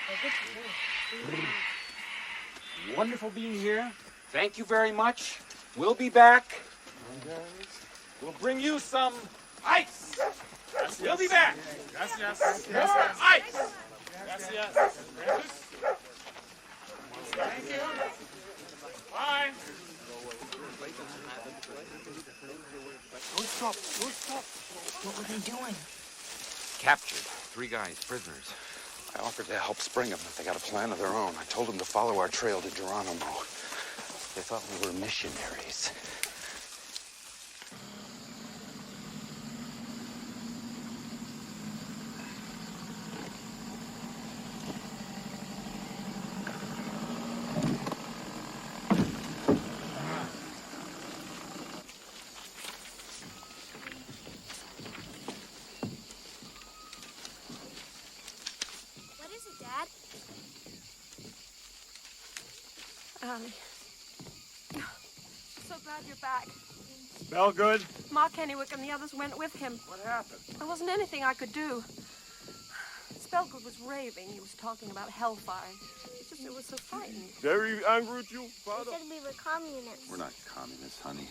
Wonderful being here. Thank you very much. We'll be back. We'll bring you some ice. We'll be back. Yes, yes. More ice. Yes, yes. Thank you. Bye. Don't stop. Don't stop. What were they doing? Captured. 3 guys, prisoners. I offered to help spring them if they got a plan of their own. I told them to follow our trail to Geronimo. They thought we were missionaries. What is it, Dad? So glad you're back. Smell good? Ma Kennewick and the others went with him. What happened? There wasn't anything I could do. Spellgood was raving. He was talking about hellfire. It was so frightening. Very angry with you, They Father? said we were communists. We're not communists, honey.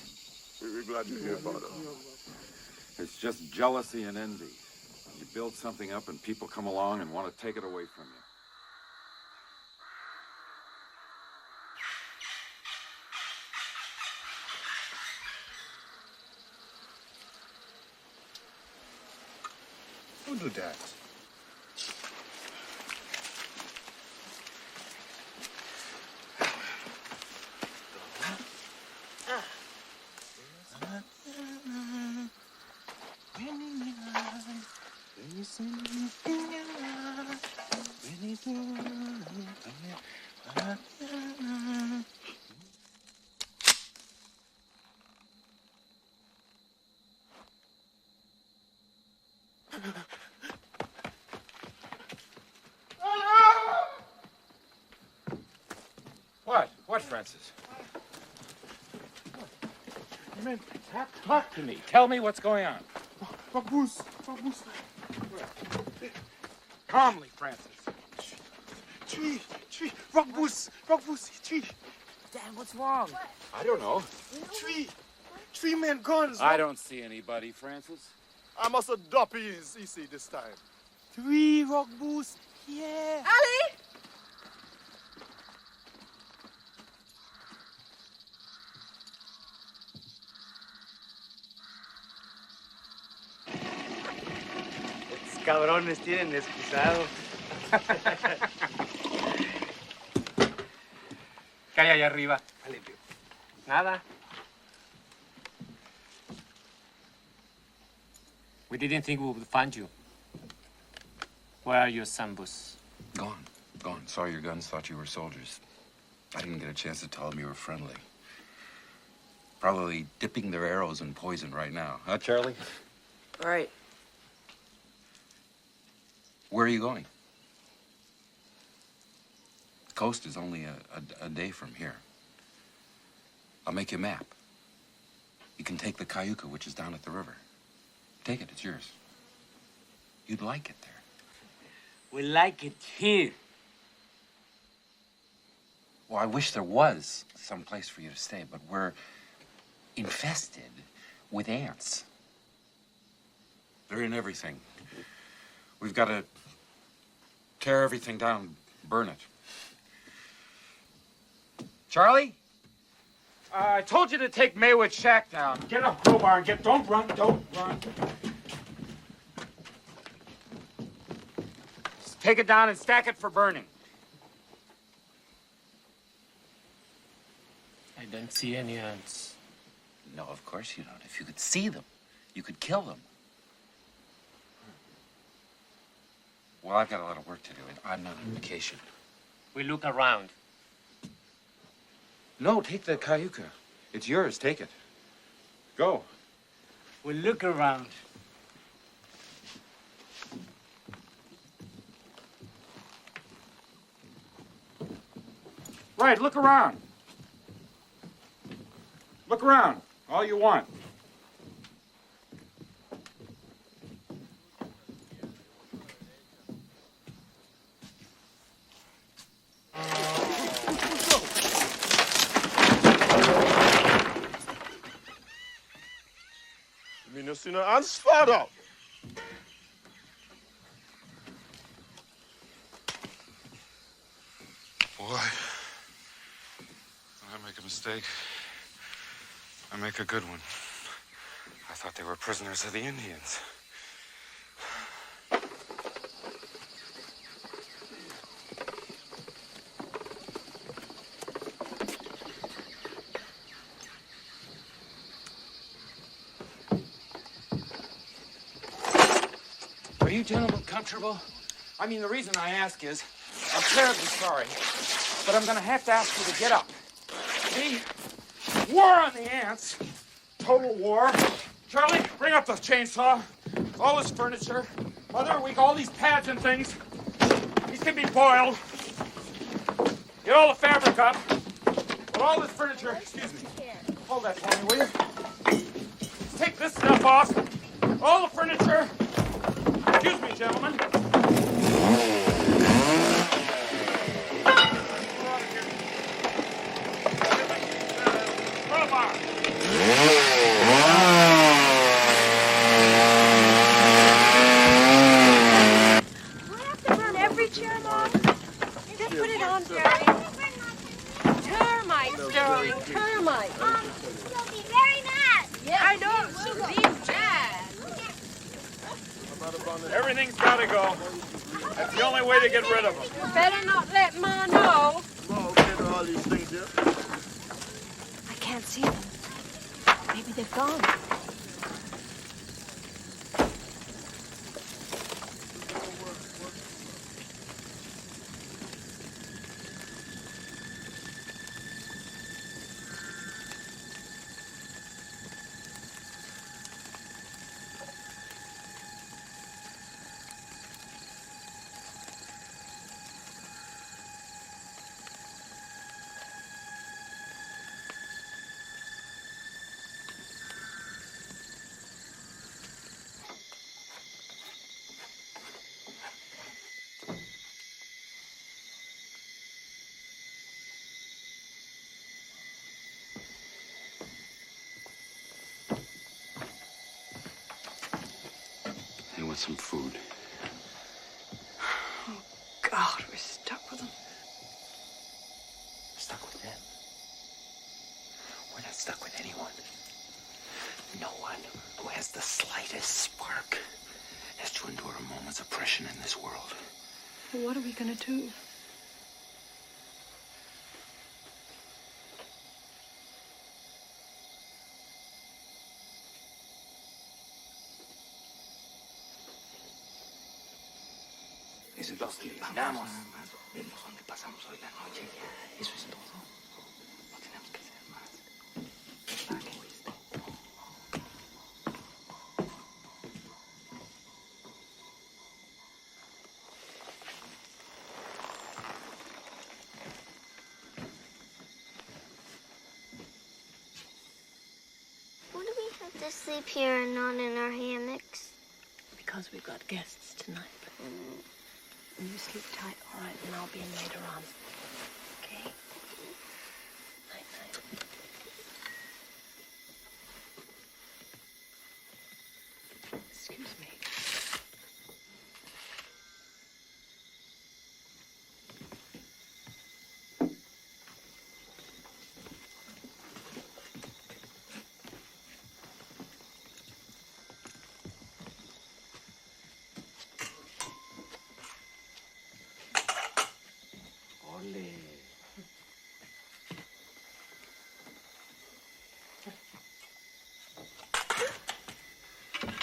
We're glad you're here, Father. It's just jealousy and envy. You build something up and people come along and want to take it away from you. Who do that? What? What, Francis? Man, talk to me. Tell me what's going on. Baboose. Calmly, Francis. Tree. Dan, what's wrong? I don't know. Tree men guns. I don't see anybody, Francis. I must have doppies, easy this time. 3 rock boost. Yeah. Ali! Estos cabrones tienen excusado. ¿Qué hay allá arriba? Limpio. Nada. We didn't think we would find you. Where are your sambus? Gone. Saw your guns, thought you were soldiers. I didn't get a chance to tell them you were friendly. Probably dipping their arrows in poison right now. Huh, Charlie? Right. Where are you going? The coast is only a day from here. I'll make you a map. You can take the Cayuca, which is down at the river. Take it, it's yours. You'd like it there. We like it here. Well, I wish there was some place for you to stay, but we're infested with ants. They're in everything. We've got to tear everything down, burn it. Charlie? I told you to take Maywood's shack down. Get a crowbar and don't run. Just take it down and stack it for burning. I don't see any ants. No, of course you don't. If you could see them, you could kill them. Well, I've got a lot of work to do. I'm not on vacation. We look around. No, take the Cayuca. It's yours. Take it. Go. We look around. Right, look around. Look around, all you want. You mean you see no ants, father? Boy, when I make a mistake, I make a good one. I thought they were prisoners of the Indians. Are you gentlemen comfortable? I mean, the reason I ask is, I'm terribly sorry, but I'm gonna have to ask you to get up. See? War on the ants. Total war. Charlie, bring up the chainsaw. All this furniture. Mother, all these pads and things. These can be boiled. Get all the fabric up. But all this furniture, excuse me. Hold that for me, will you? Take this stuff off. All the furniture. Excuse me, gentlemen. Termites, darling, termites. She'll be very mad. Yeah, I know. She'll be mad. Everything's got to go. That's the only way to get rid of them. You better not let Ma know. All these things here. I can't see them. Maybe they've gone. want some food. Oh, God, we're stuck with them. Stuck with them. We're not stuck with anyone. No one who has the slightest spark has to endure a moment's oppression in this world. Well, what are we gonna do? Los que vamos. Vemos dónde pasamos hoy la noche. Eso es todo. No tenemos que hacer más. Why do we have to sleep here and not in our hammocks? Because we've got guests tonight. And you sleep tight, all right? And I'll be in later on. Okay? Night, night. Excuse me.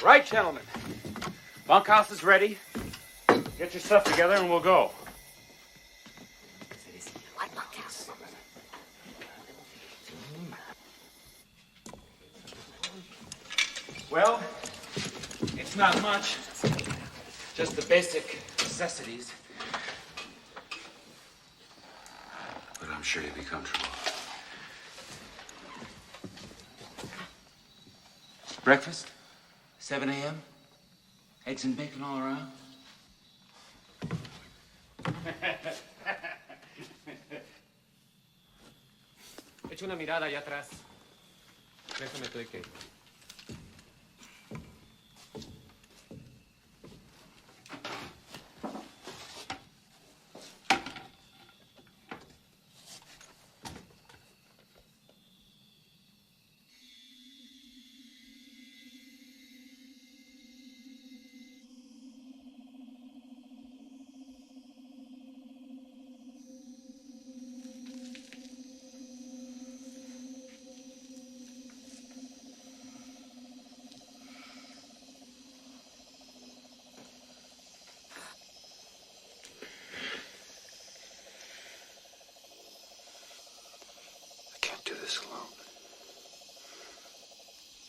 Right, gentlemen. Bunkhouse is ready. Get your stuff together and we'll go. Well, it's not much. Just the basic necessities. But I'm sure you'll be comfortable. Breakfast? 7 a.m.? Eggs and bacon all around? Echa una mirada allá atrás. Déjame estoy que. I can't do this alone.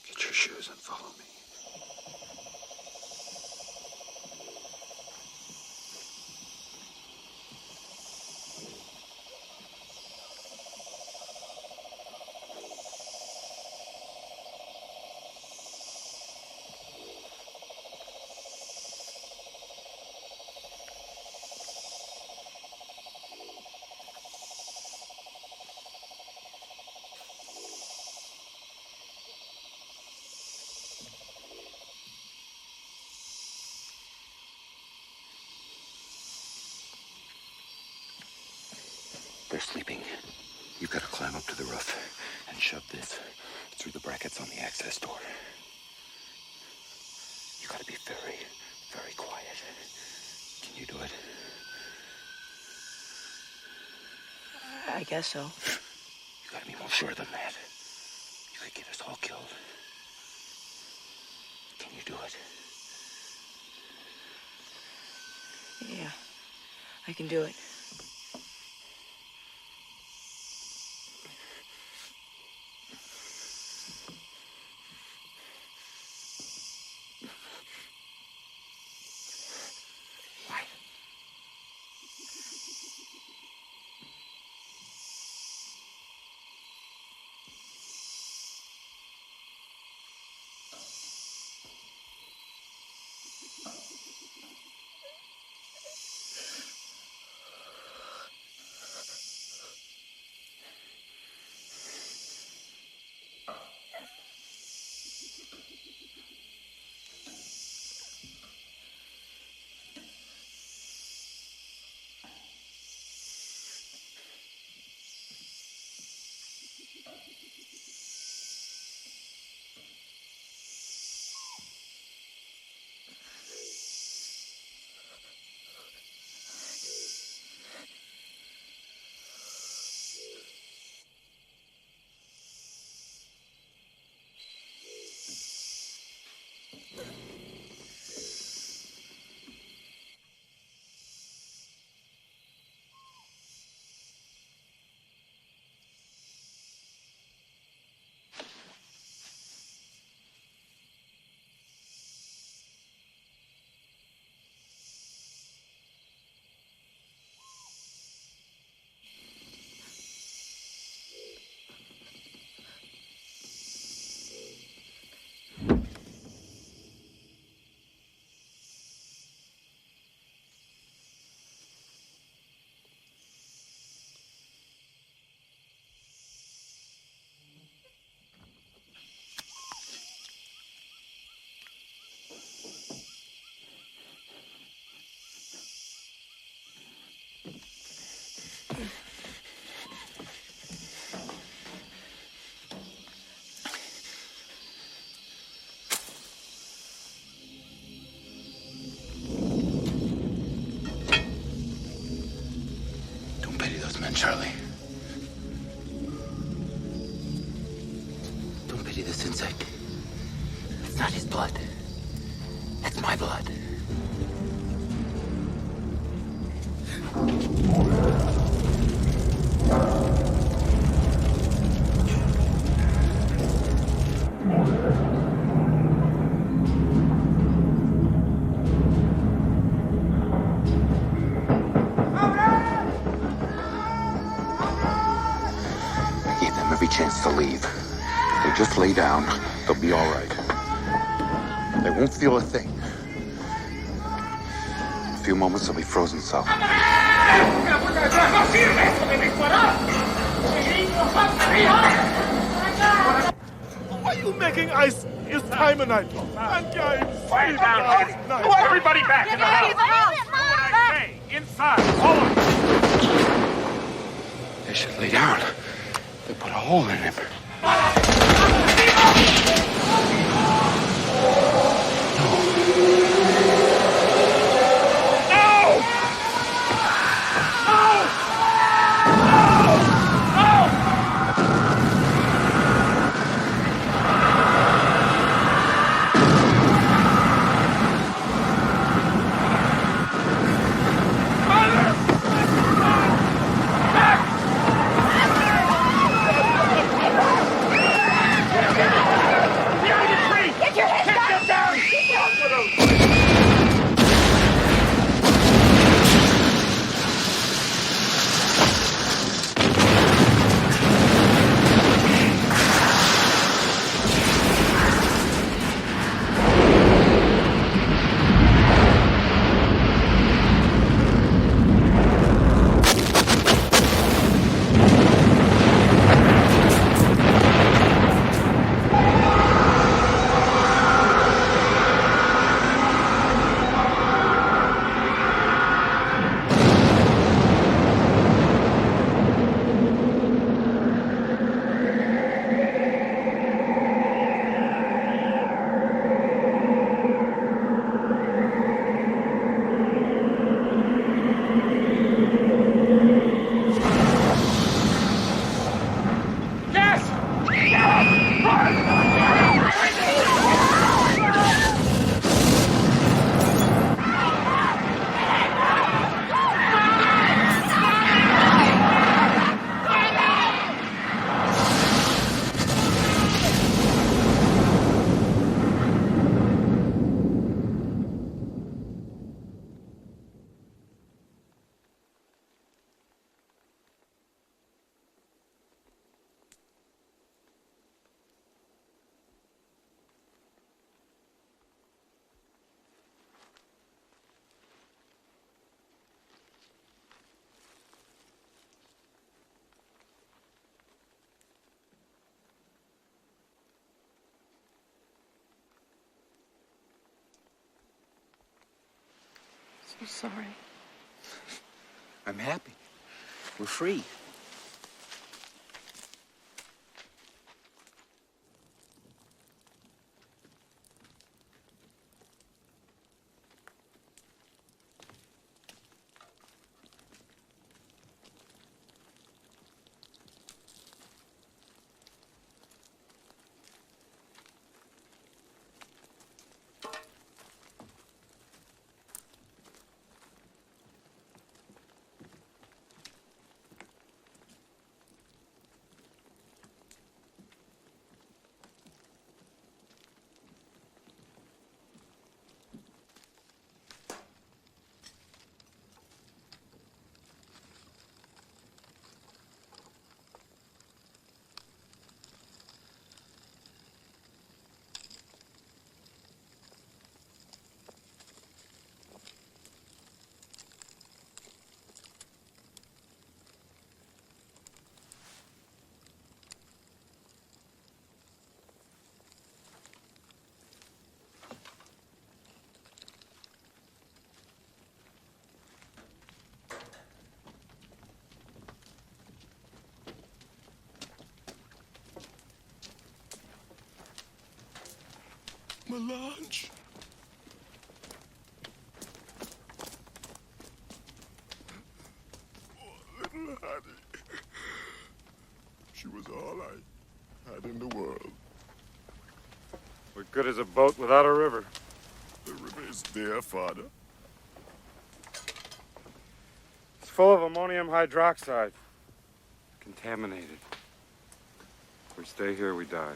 Get your shoes and follow me. They're sleeping. You've got to climb up to the roof and shove this through the brackets on the access door. You got to be very, very quiet. Can you do it? I guess so. You got to be more sure than that. You could get us all killed. Can you do it? Yeah, I can do it. Charlie. Don't pity this insect. It's not his blood. That's my blood. I gave them every chance to leave. If they just lay down, they'll be all right. They won't feel a thing. In a few moments, they'll be frozen solid. Why are you making ice? It's time of night. And guys, Quiet down, Eddie. Everybody back in the house. Hey, inside. Hold on. They should lay down. They put a hole in him. So sorry. I'm happy. We're free. Melange. Oh, little honey. good as a boat without a river. The river is there, Father. It's full of ammonium hydroxide. Contaminated. If we stay here, we die.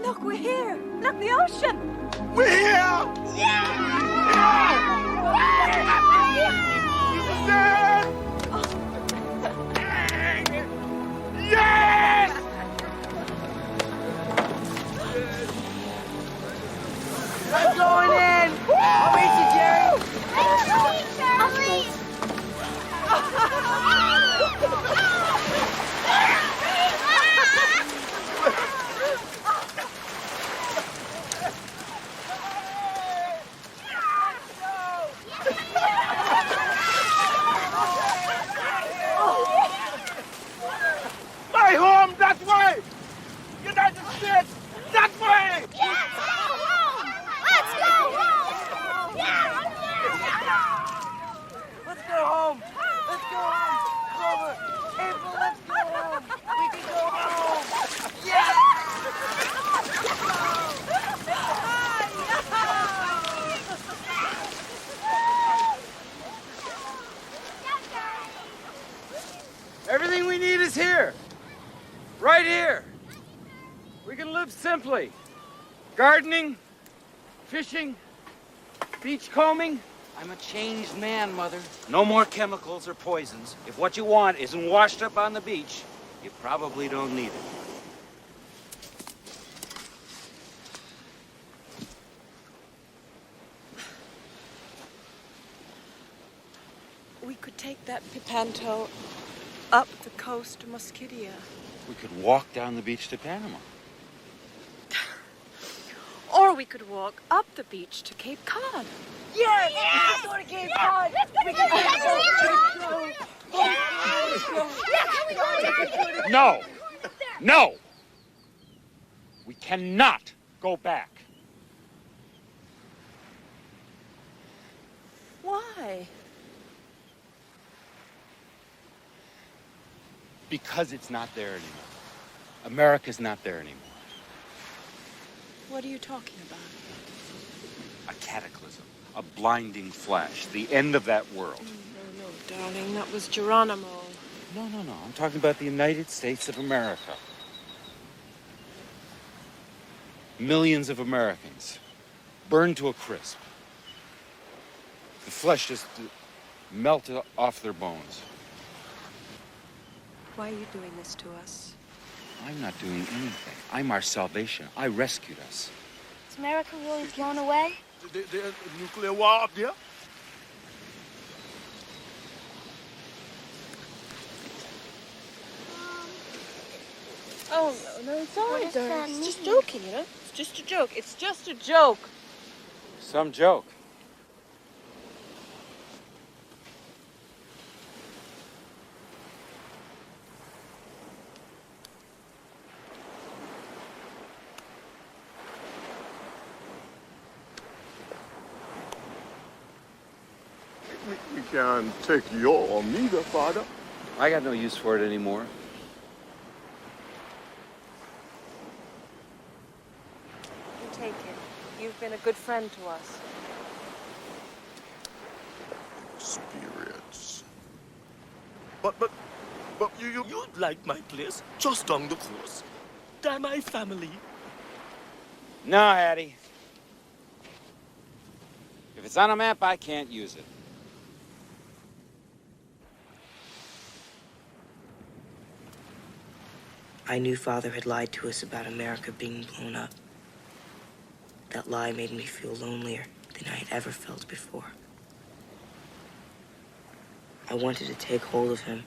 Look, we're here. Look, the ocean. We're here! Yes! I'm going in. I'll meet you, Jerry. My home, that way! United States, that way! Let's go home! Let's go home. Let's go home. Clover, April, let's go home. We can go home. Everything we need is here. Right here. We can live simply. Gardening, fishing, beachcombing. I'm a changed man, Mother. No more chemicals or poisons. If what you want isn't washed up on the beach, you probably don't need it. We could take that Pipanto up the coast to Mosquitia. We could walk down the beach to Panama. Or we could walk up the beach to Cape Cod. Yes! Let's go to Cape Cod! We can go. No! No! We cannot go back. Why? Because it's not there anymore. America's not there anymore. What are you talking about? A cataclysm, a blinding flash, the end of that world. No, darling, that was Geronimo. No. I'm talking about the United States of America. Millions of Americans burned to a crisp. The flesh just melted off their bones. Why are you doing this to us? I'm not doing anything. I'm our salvation. I rescued us. Is America really blown away? The nuclear war up there? Oh, no, it's all What right, does darling. that It's just mean? joking, you know? It's just a joke. It's just a joke. Some joke. We can take your Omega, Father. I got no use for it anymore. You take it. You've been a good friend to us. Spirits. But you'd like my place just on the coast. They're my family. No, Hattie. If it's on a map, I can't use it. I knew Father had lied to us about America being blown up. That lie made me feel lonelier than I had ever felt before. I wanted to take hold of him,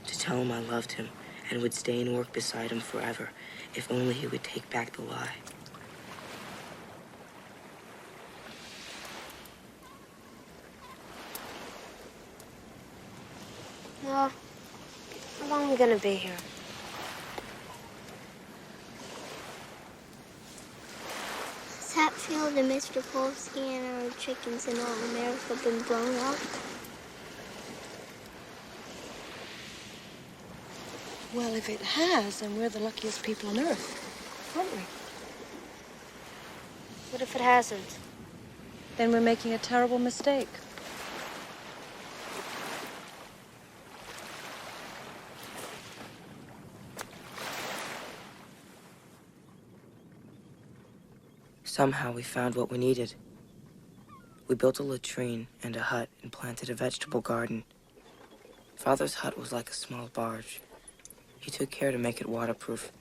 to tell him I loved him and would stay and work beside him forever, if only he would take back the lie. Well, how long are we gonna be here? Has Hatfield and Mr. Polsky and our chickens in all America been blown up? Well, if it has, then we're the luckiest people on Earth, aren't we? What if it hasn't? Then we're making a terrible mistake. Somehow we found what we needed. We built a latrine and a hut and planted a vegetable garden. Father's hut was like a small barge. He took care to make it waterproof,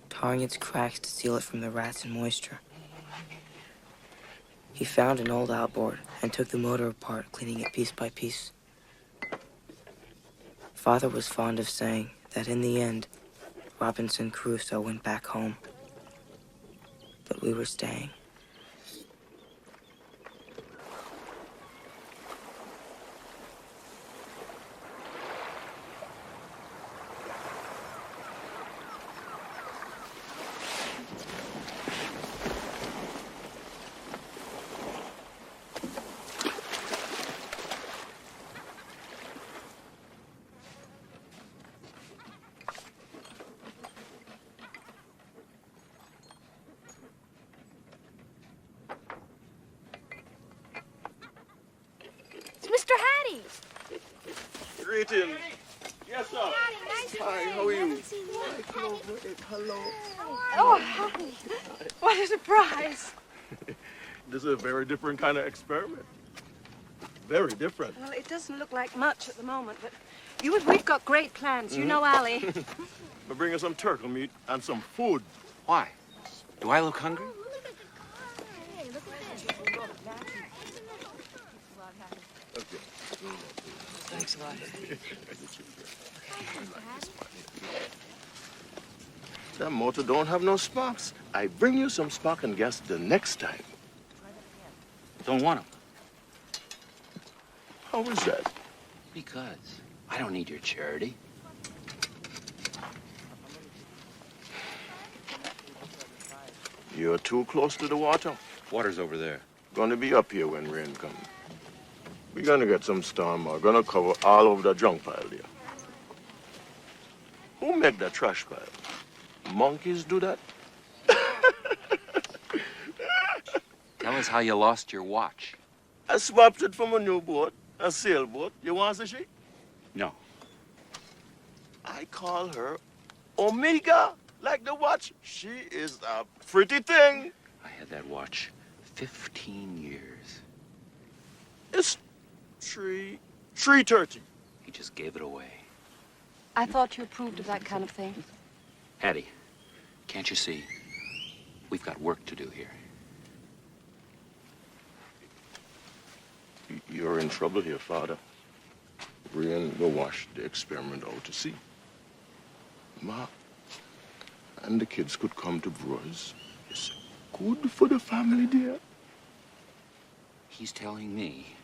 tarring its cracks to seal it from the rats and moisture. He found an old outboard and took the motor apart, cleaning it piece by piece. Father was fond of saying that in the end, Robinson Crusoe went back home. But we were staying. Mr. Hattie! Greetings. Yes, sir. Hi, how are you? Hello. Oh, honey. What a surprise. This is a very different kind of experiment. Very different. Well, it doesn't look like much at the moment, but we've got great plans. You know Allie. We're bringing some turtle meat and some food. Why? Do I look hungry? Thanks a lot. That motor don't have no sparks. I bring you some spark and gas the next time. Don't want them. How is that? Because I don't need your charity. You're too close to the water. Water's over there. Gonna be up here when rain comes. We're gonna get some storm. We're gonna cover all over the junk pile there. Who make the trash pile? Monkeys do that? Tell us how you lost your watch. I swapped it from a new boat, a sailboat. You want to see? No. I call her Omega, like the watch. She is a pretty thing. I had that watch 15 years. It's 3:30. He just gave it away. I thought you approved of that kind of thing. Hattie, can't you see? We've got work to do here. You're in trouble here, Father. Rain will wash the experiment out to sea. Ma, and the kids could come to Brewers. It's good for the family, dear. He's telling me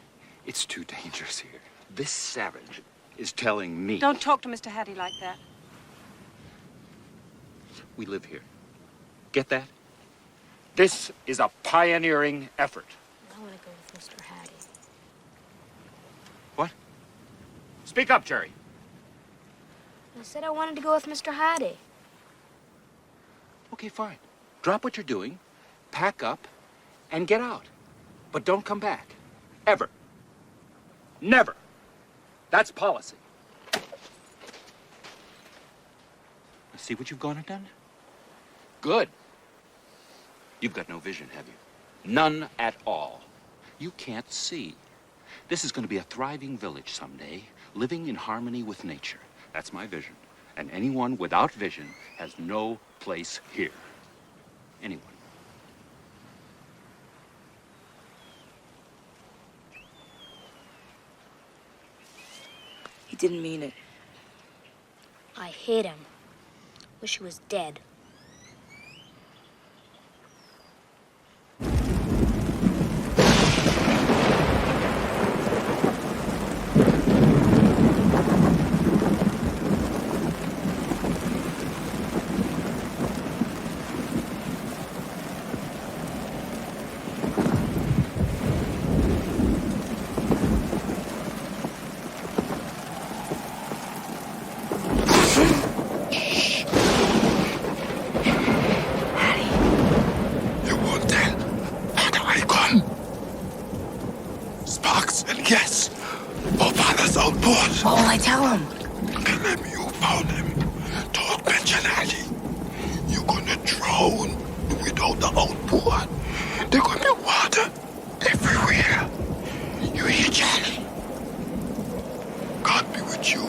it's too dangerous here. This savage is telling me. Don't talk to Mr. Hattie like that. We live here. Get that? This is a pioneering effort. I want to go with Mr. Hattie. What? Speak up, Jerry. I said I wanted to go with Mr. Hattie. Okay, fine. Drop what you're doing, pack up, and get out. But don't come back. Ever. Never. That's policy. See what you've gone and done? Good. You've got no vision, have you? None at all. You can't see. This is going to be a thriving village someday, living in harmony with nature. That's my vision. And anyone without vision has no place here. Anyone. didn't mean it. I hate him. Wish he was dead. You won't tell. How do I come? Sparks and Guess. For father's own board. What will I tell him? Tell him you found him. Don't mention Ali. You're gonna drown without the outboard. There's gonna be water everywhere. You hear, Charlie? God be with you.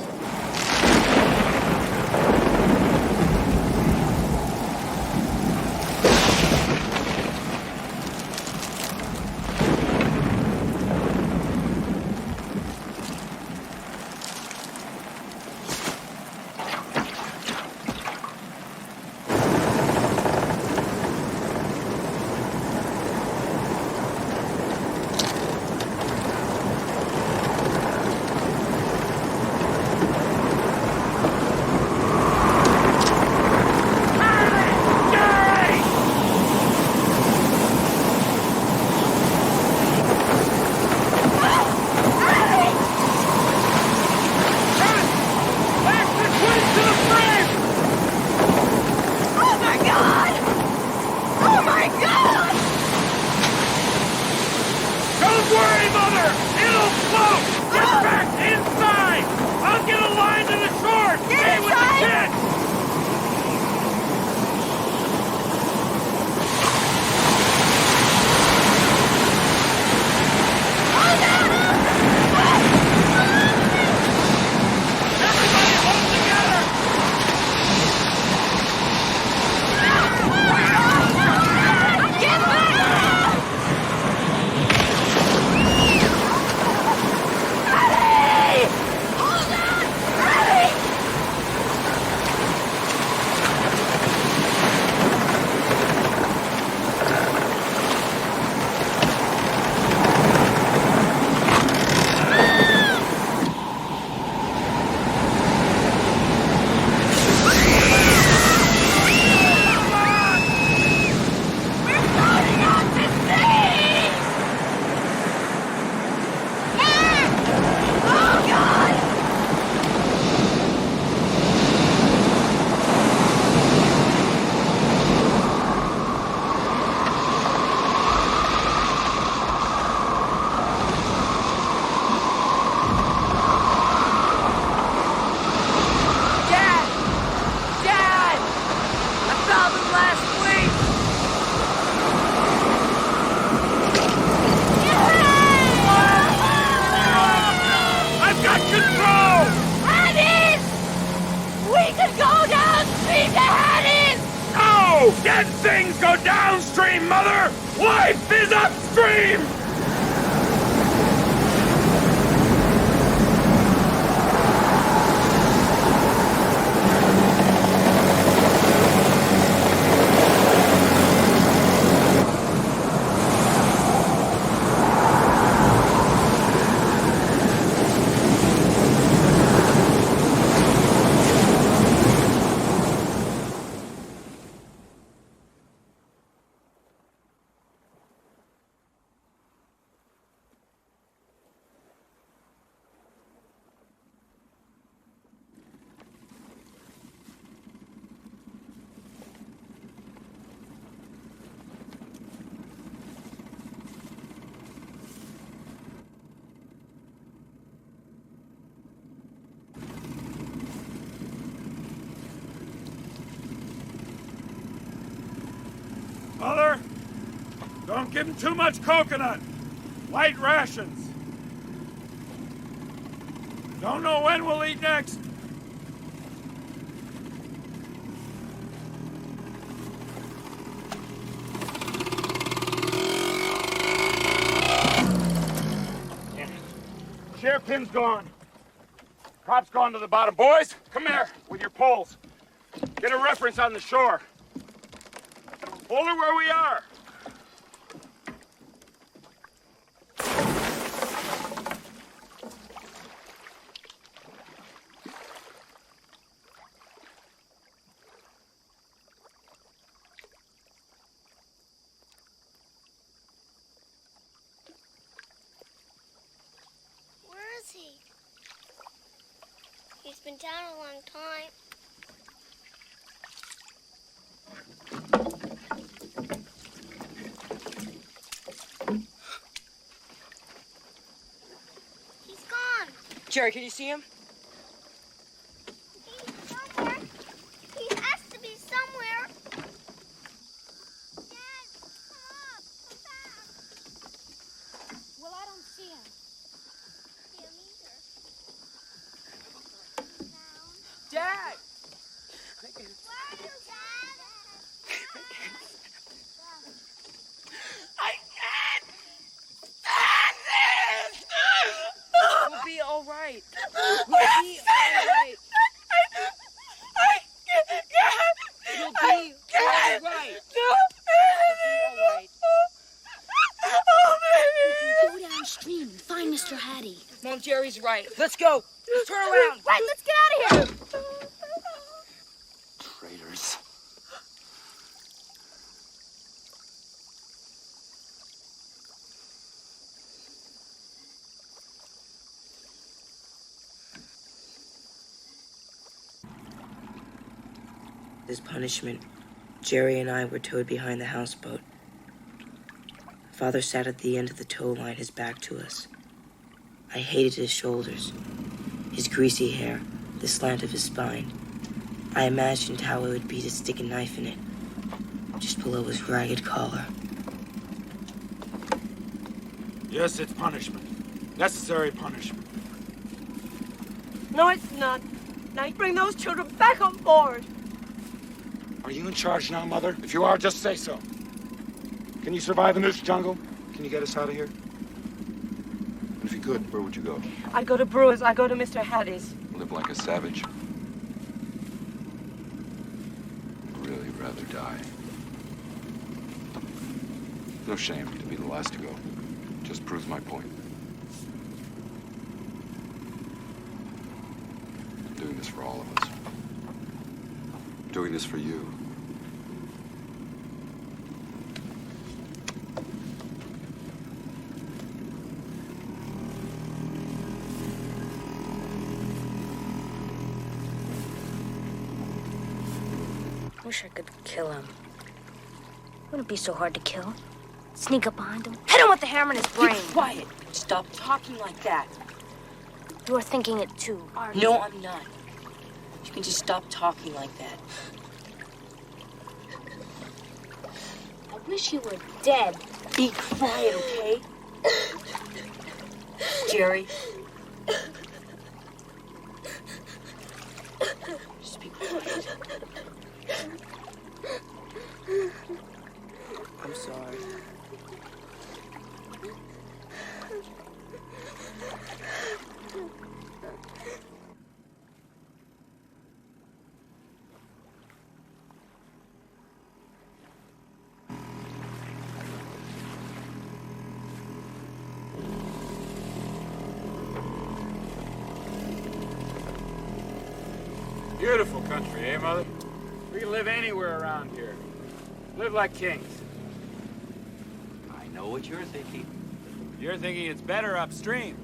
Dead things go downstream, Mother! Life is upstream! Mother, don't give him too much coconut. Light rations. Don't know when we'll eat next. Sheriff Tim's gone. Cop's gone to the bottom. Boys, come here with your poles. Get a reference on the shore. Hold her where we are. Where is he? He's been down a long time. He's gone. Jerry, can you see him? He's somewhere. He has to be somewhere. Dad, come up. Come back. Well, I don't see him. See him either. Dad! Where are you, Dad? I can't stand this! We'll be all right. We'll be all right. I can't. You'll be all right. You'll be all right. Go downstream and find Mr. Hattie. Mom, Jerry's right. Let's go. Let's turn around. Right, let's get out of here. Traitors. As punishment, Jerry and I were towed behind the houseboat. Father sat at the end of the tow line, his back to us. I hated his shoulders, his greasy hair, the slant of his spine. I imagined how it would be to stick a knife in it, just below his ragged collar. Yes, it's punishment. Necessary punishment. No, it's not. Now you bring those children back on board. Are you in charge now, Mother? If you are, just say so. Can you survive in this jungle? Can you get us out of here? And if you could, where would you go? I go to Brewer's. I go to Mr. Hattie's. Live like a savage? Really rather die. No shame to be the last to go. Just proves my point. I'm doing this for all of us. I'm doing this for you. Wish I could kill him. Wouldn't be so hard to kill. Sneak up behind him, hit him with the hammer in his brain. Be quiet. Stop talking like that. You're thinking it too, aren't you? No, I'm not. You can just stop talking like that. I wish you were dead. Be quiet, okay? Jerry. Just be quiet. I'm sorry. Beautiful country, eh, Mother? We can live anywhere around here. Live like kings. I know what you're thinking. You're thinking it's better upstream.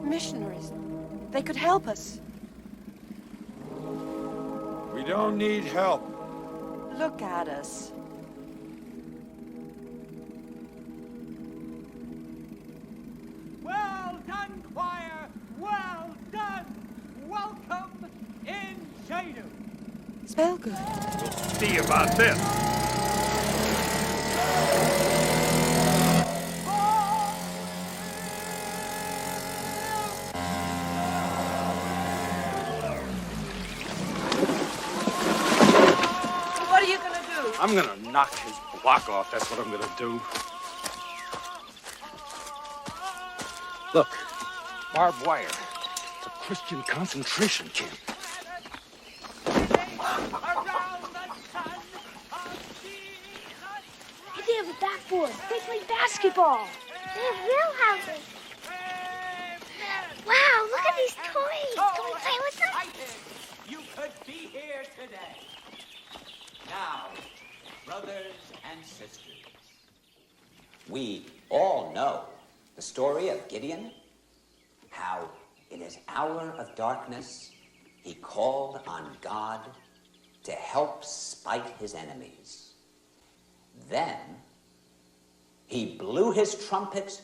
Missionaries. They could help us. We don't need help. Look at us. Well done, choir! Well done! Welcome in Shadu! Spell good. We'll see about this. What are you gonna do? I'm gonna knock his block off, that's what I'm gonna do. Look, barbed wire. It's a Christian concentration camp. They have a backboard. They play basketball. They have real houses. Wow, look at these toys. Can we play with them? You could be here today. Now, brothers and sisters, we all know the story of Gideon, how in his hour of darkness he called on God to help spite his enemies. Then he blew his trumpet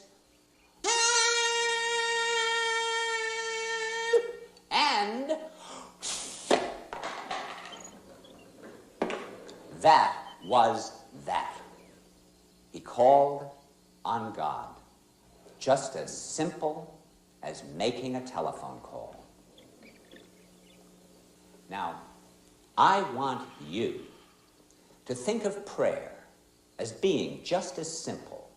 and that was that. He called on God. Just as simple as making a telephone call. Now, I want you to think of prayer as being just as simple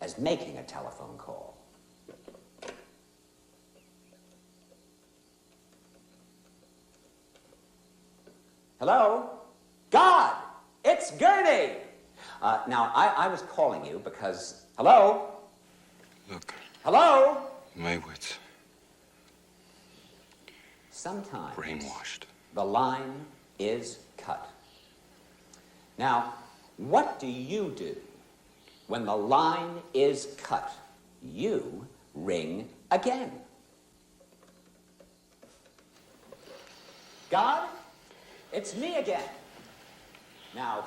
as making a telephone call. Hello? God! It's Gurney! Now, I was calling you because... Hello? Look, Hello? my wits. Sometimes... Brainwashed. The line is cut. Now, what do you do when the line is cut? You ring again. God, it's me again. Now,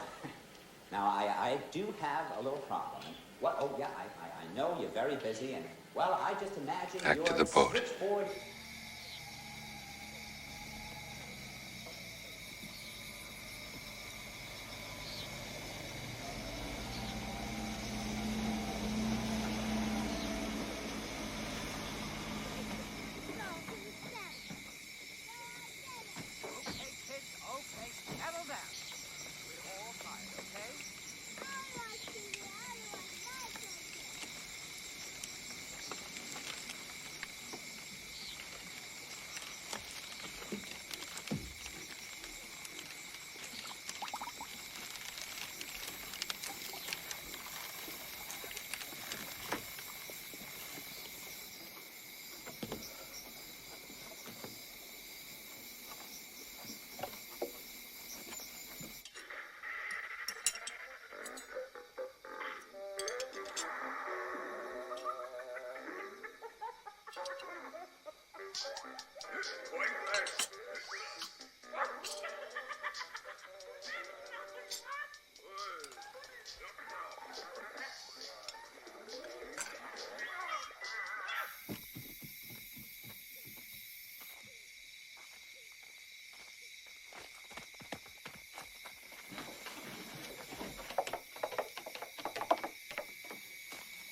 I do have a little problem. What? Oh, yeah, I know you're very busy, and, well, I just imagine Back your to the boat. switchboard...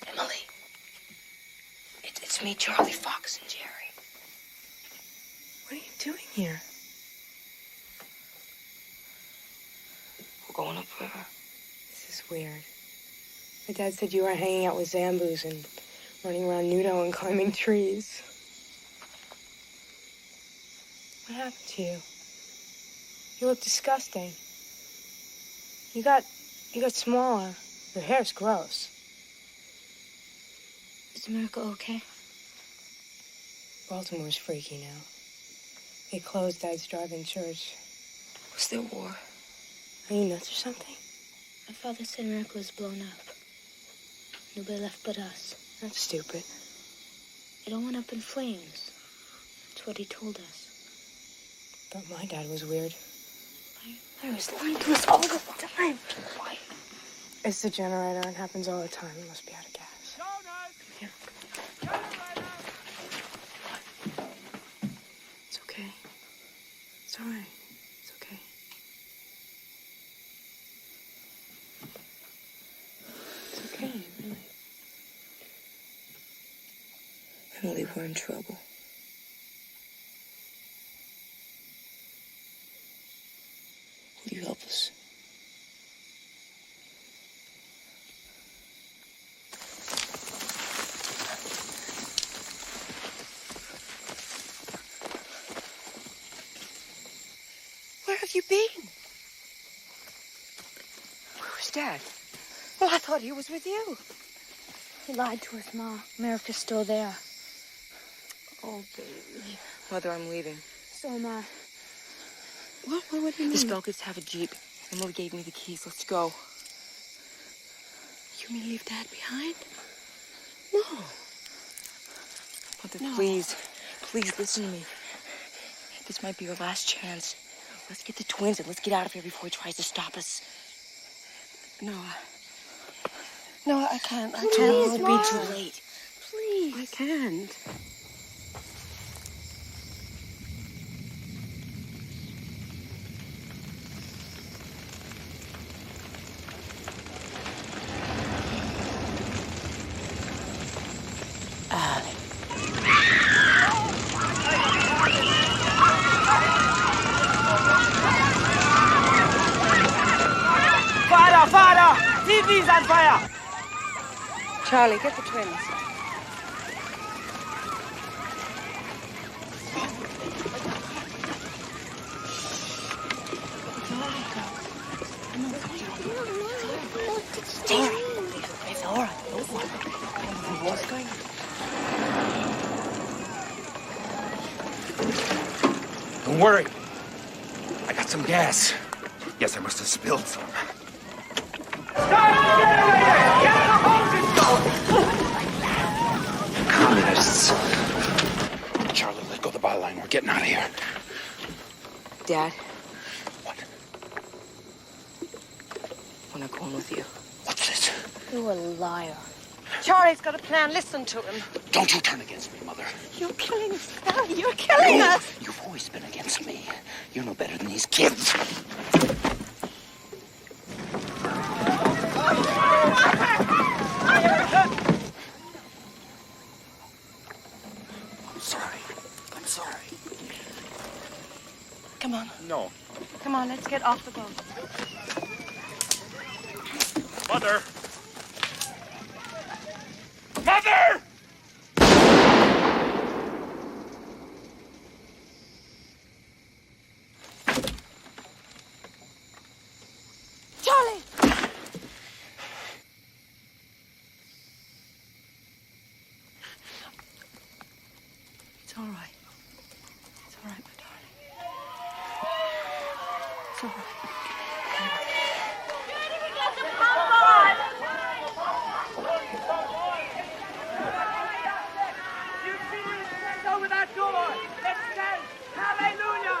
Emily. It's me, Charlie, Fox, and Jerry. What are you doing here? We're going upriver. This is weird. My dad said you were hanging out with Zambus and running around nudo and climbing trees. What happened to you? You look disgusting. You got smaller. Your hair's gross. Is America okay? Baltimore's freaky now. They closed Dad's drive-in church. Was there war? Are you nuts or something? My father said America was blown up. Nobody left but us. That's stupid. It all went up in flames. That's what he told us. Thought my dad was weird. Larry was lying to us all the time. Why? It's the generator. It happens all the time. It must be out of gas. Here. It's okay. It's all right. It's okay. It's okay, really. Emily, we're in trouble. Will you help us? Where have you been? Where's Dad? Well, I thought he was with you. He lied to us, Ma. America's still there. Oh, baby. Mother, I'm leaving. So am I. What do you mean? The Spelkers have a Jeep. Emily gave me the keys. Let's go. You mean leave Dad behind? No. Mother, No. please. Please listen to me. This might be your last chance. Let's get the twins and let's get out of here before he tries to stop us. No, I can't. I Please, can't. It'll be too late. Please. I can't. Fire! TV's on fire! Charlie, get the twins. It's all right. It's all right. Don't worry. What's going on? Don't worry. I got some gas. Yes, I must have spilled some. Communists. Charlie, let go the byline. We're getting out of here. Dad? What? We're not going with you. What's this? You're a liar. Charlie's got a plan. Listen to him. Don't you turn against me, Mother. You're killing us, Daddy. You're killing us. You've always been against me. You're no better than these kids. I'm sorry. Come on. No. Come on, let's get off the boat. Mother! Mother! Charlie! It's all right. It's all right, my darling. It's all right. Over that door! Let's stand! Hallelujah!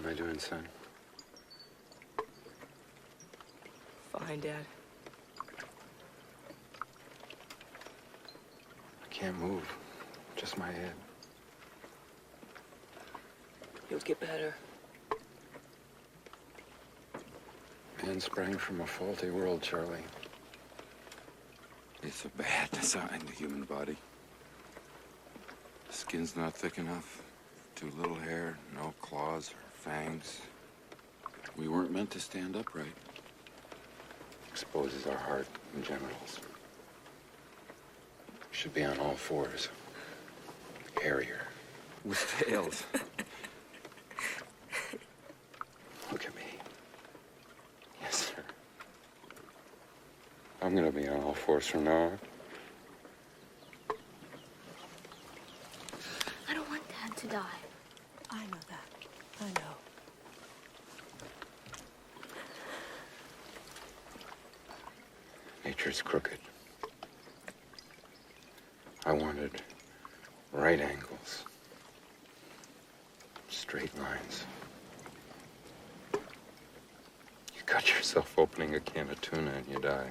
am I doing, son? Fine, Dad. I can't move. Just my head. You'll get better. Man sprang from a faulty world, Charlie. It's a bad design, the human body. The skin's not thick enough. Too little hair, no claws or fangs. We weren't meant to stand upright. Exposes our heart and genitals. We should be on all fours. Hairier. With tails. Look at me. Yes, sir. I'm gonna be on all fours from now on. I don't want Dad to die. I know that. I know. Nature's crooked. I wanted right angles. Straight lines. You cut yourself opening a can of tuna and you die.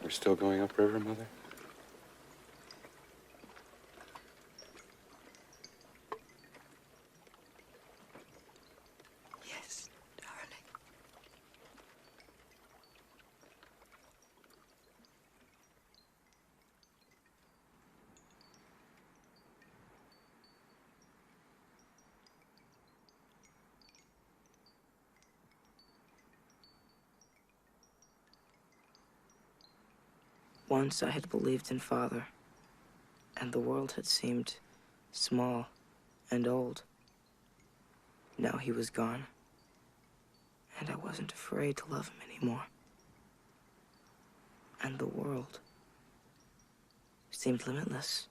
We're still going upriver, Mother? Yes, darling. Once I had believed in Father, and the world had seemed small and old. Now he was gone, and I wasn't afraid to love him anymore. And the world seemed limitless.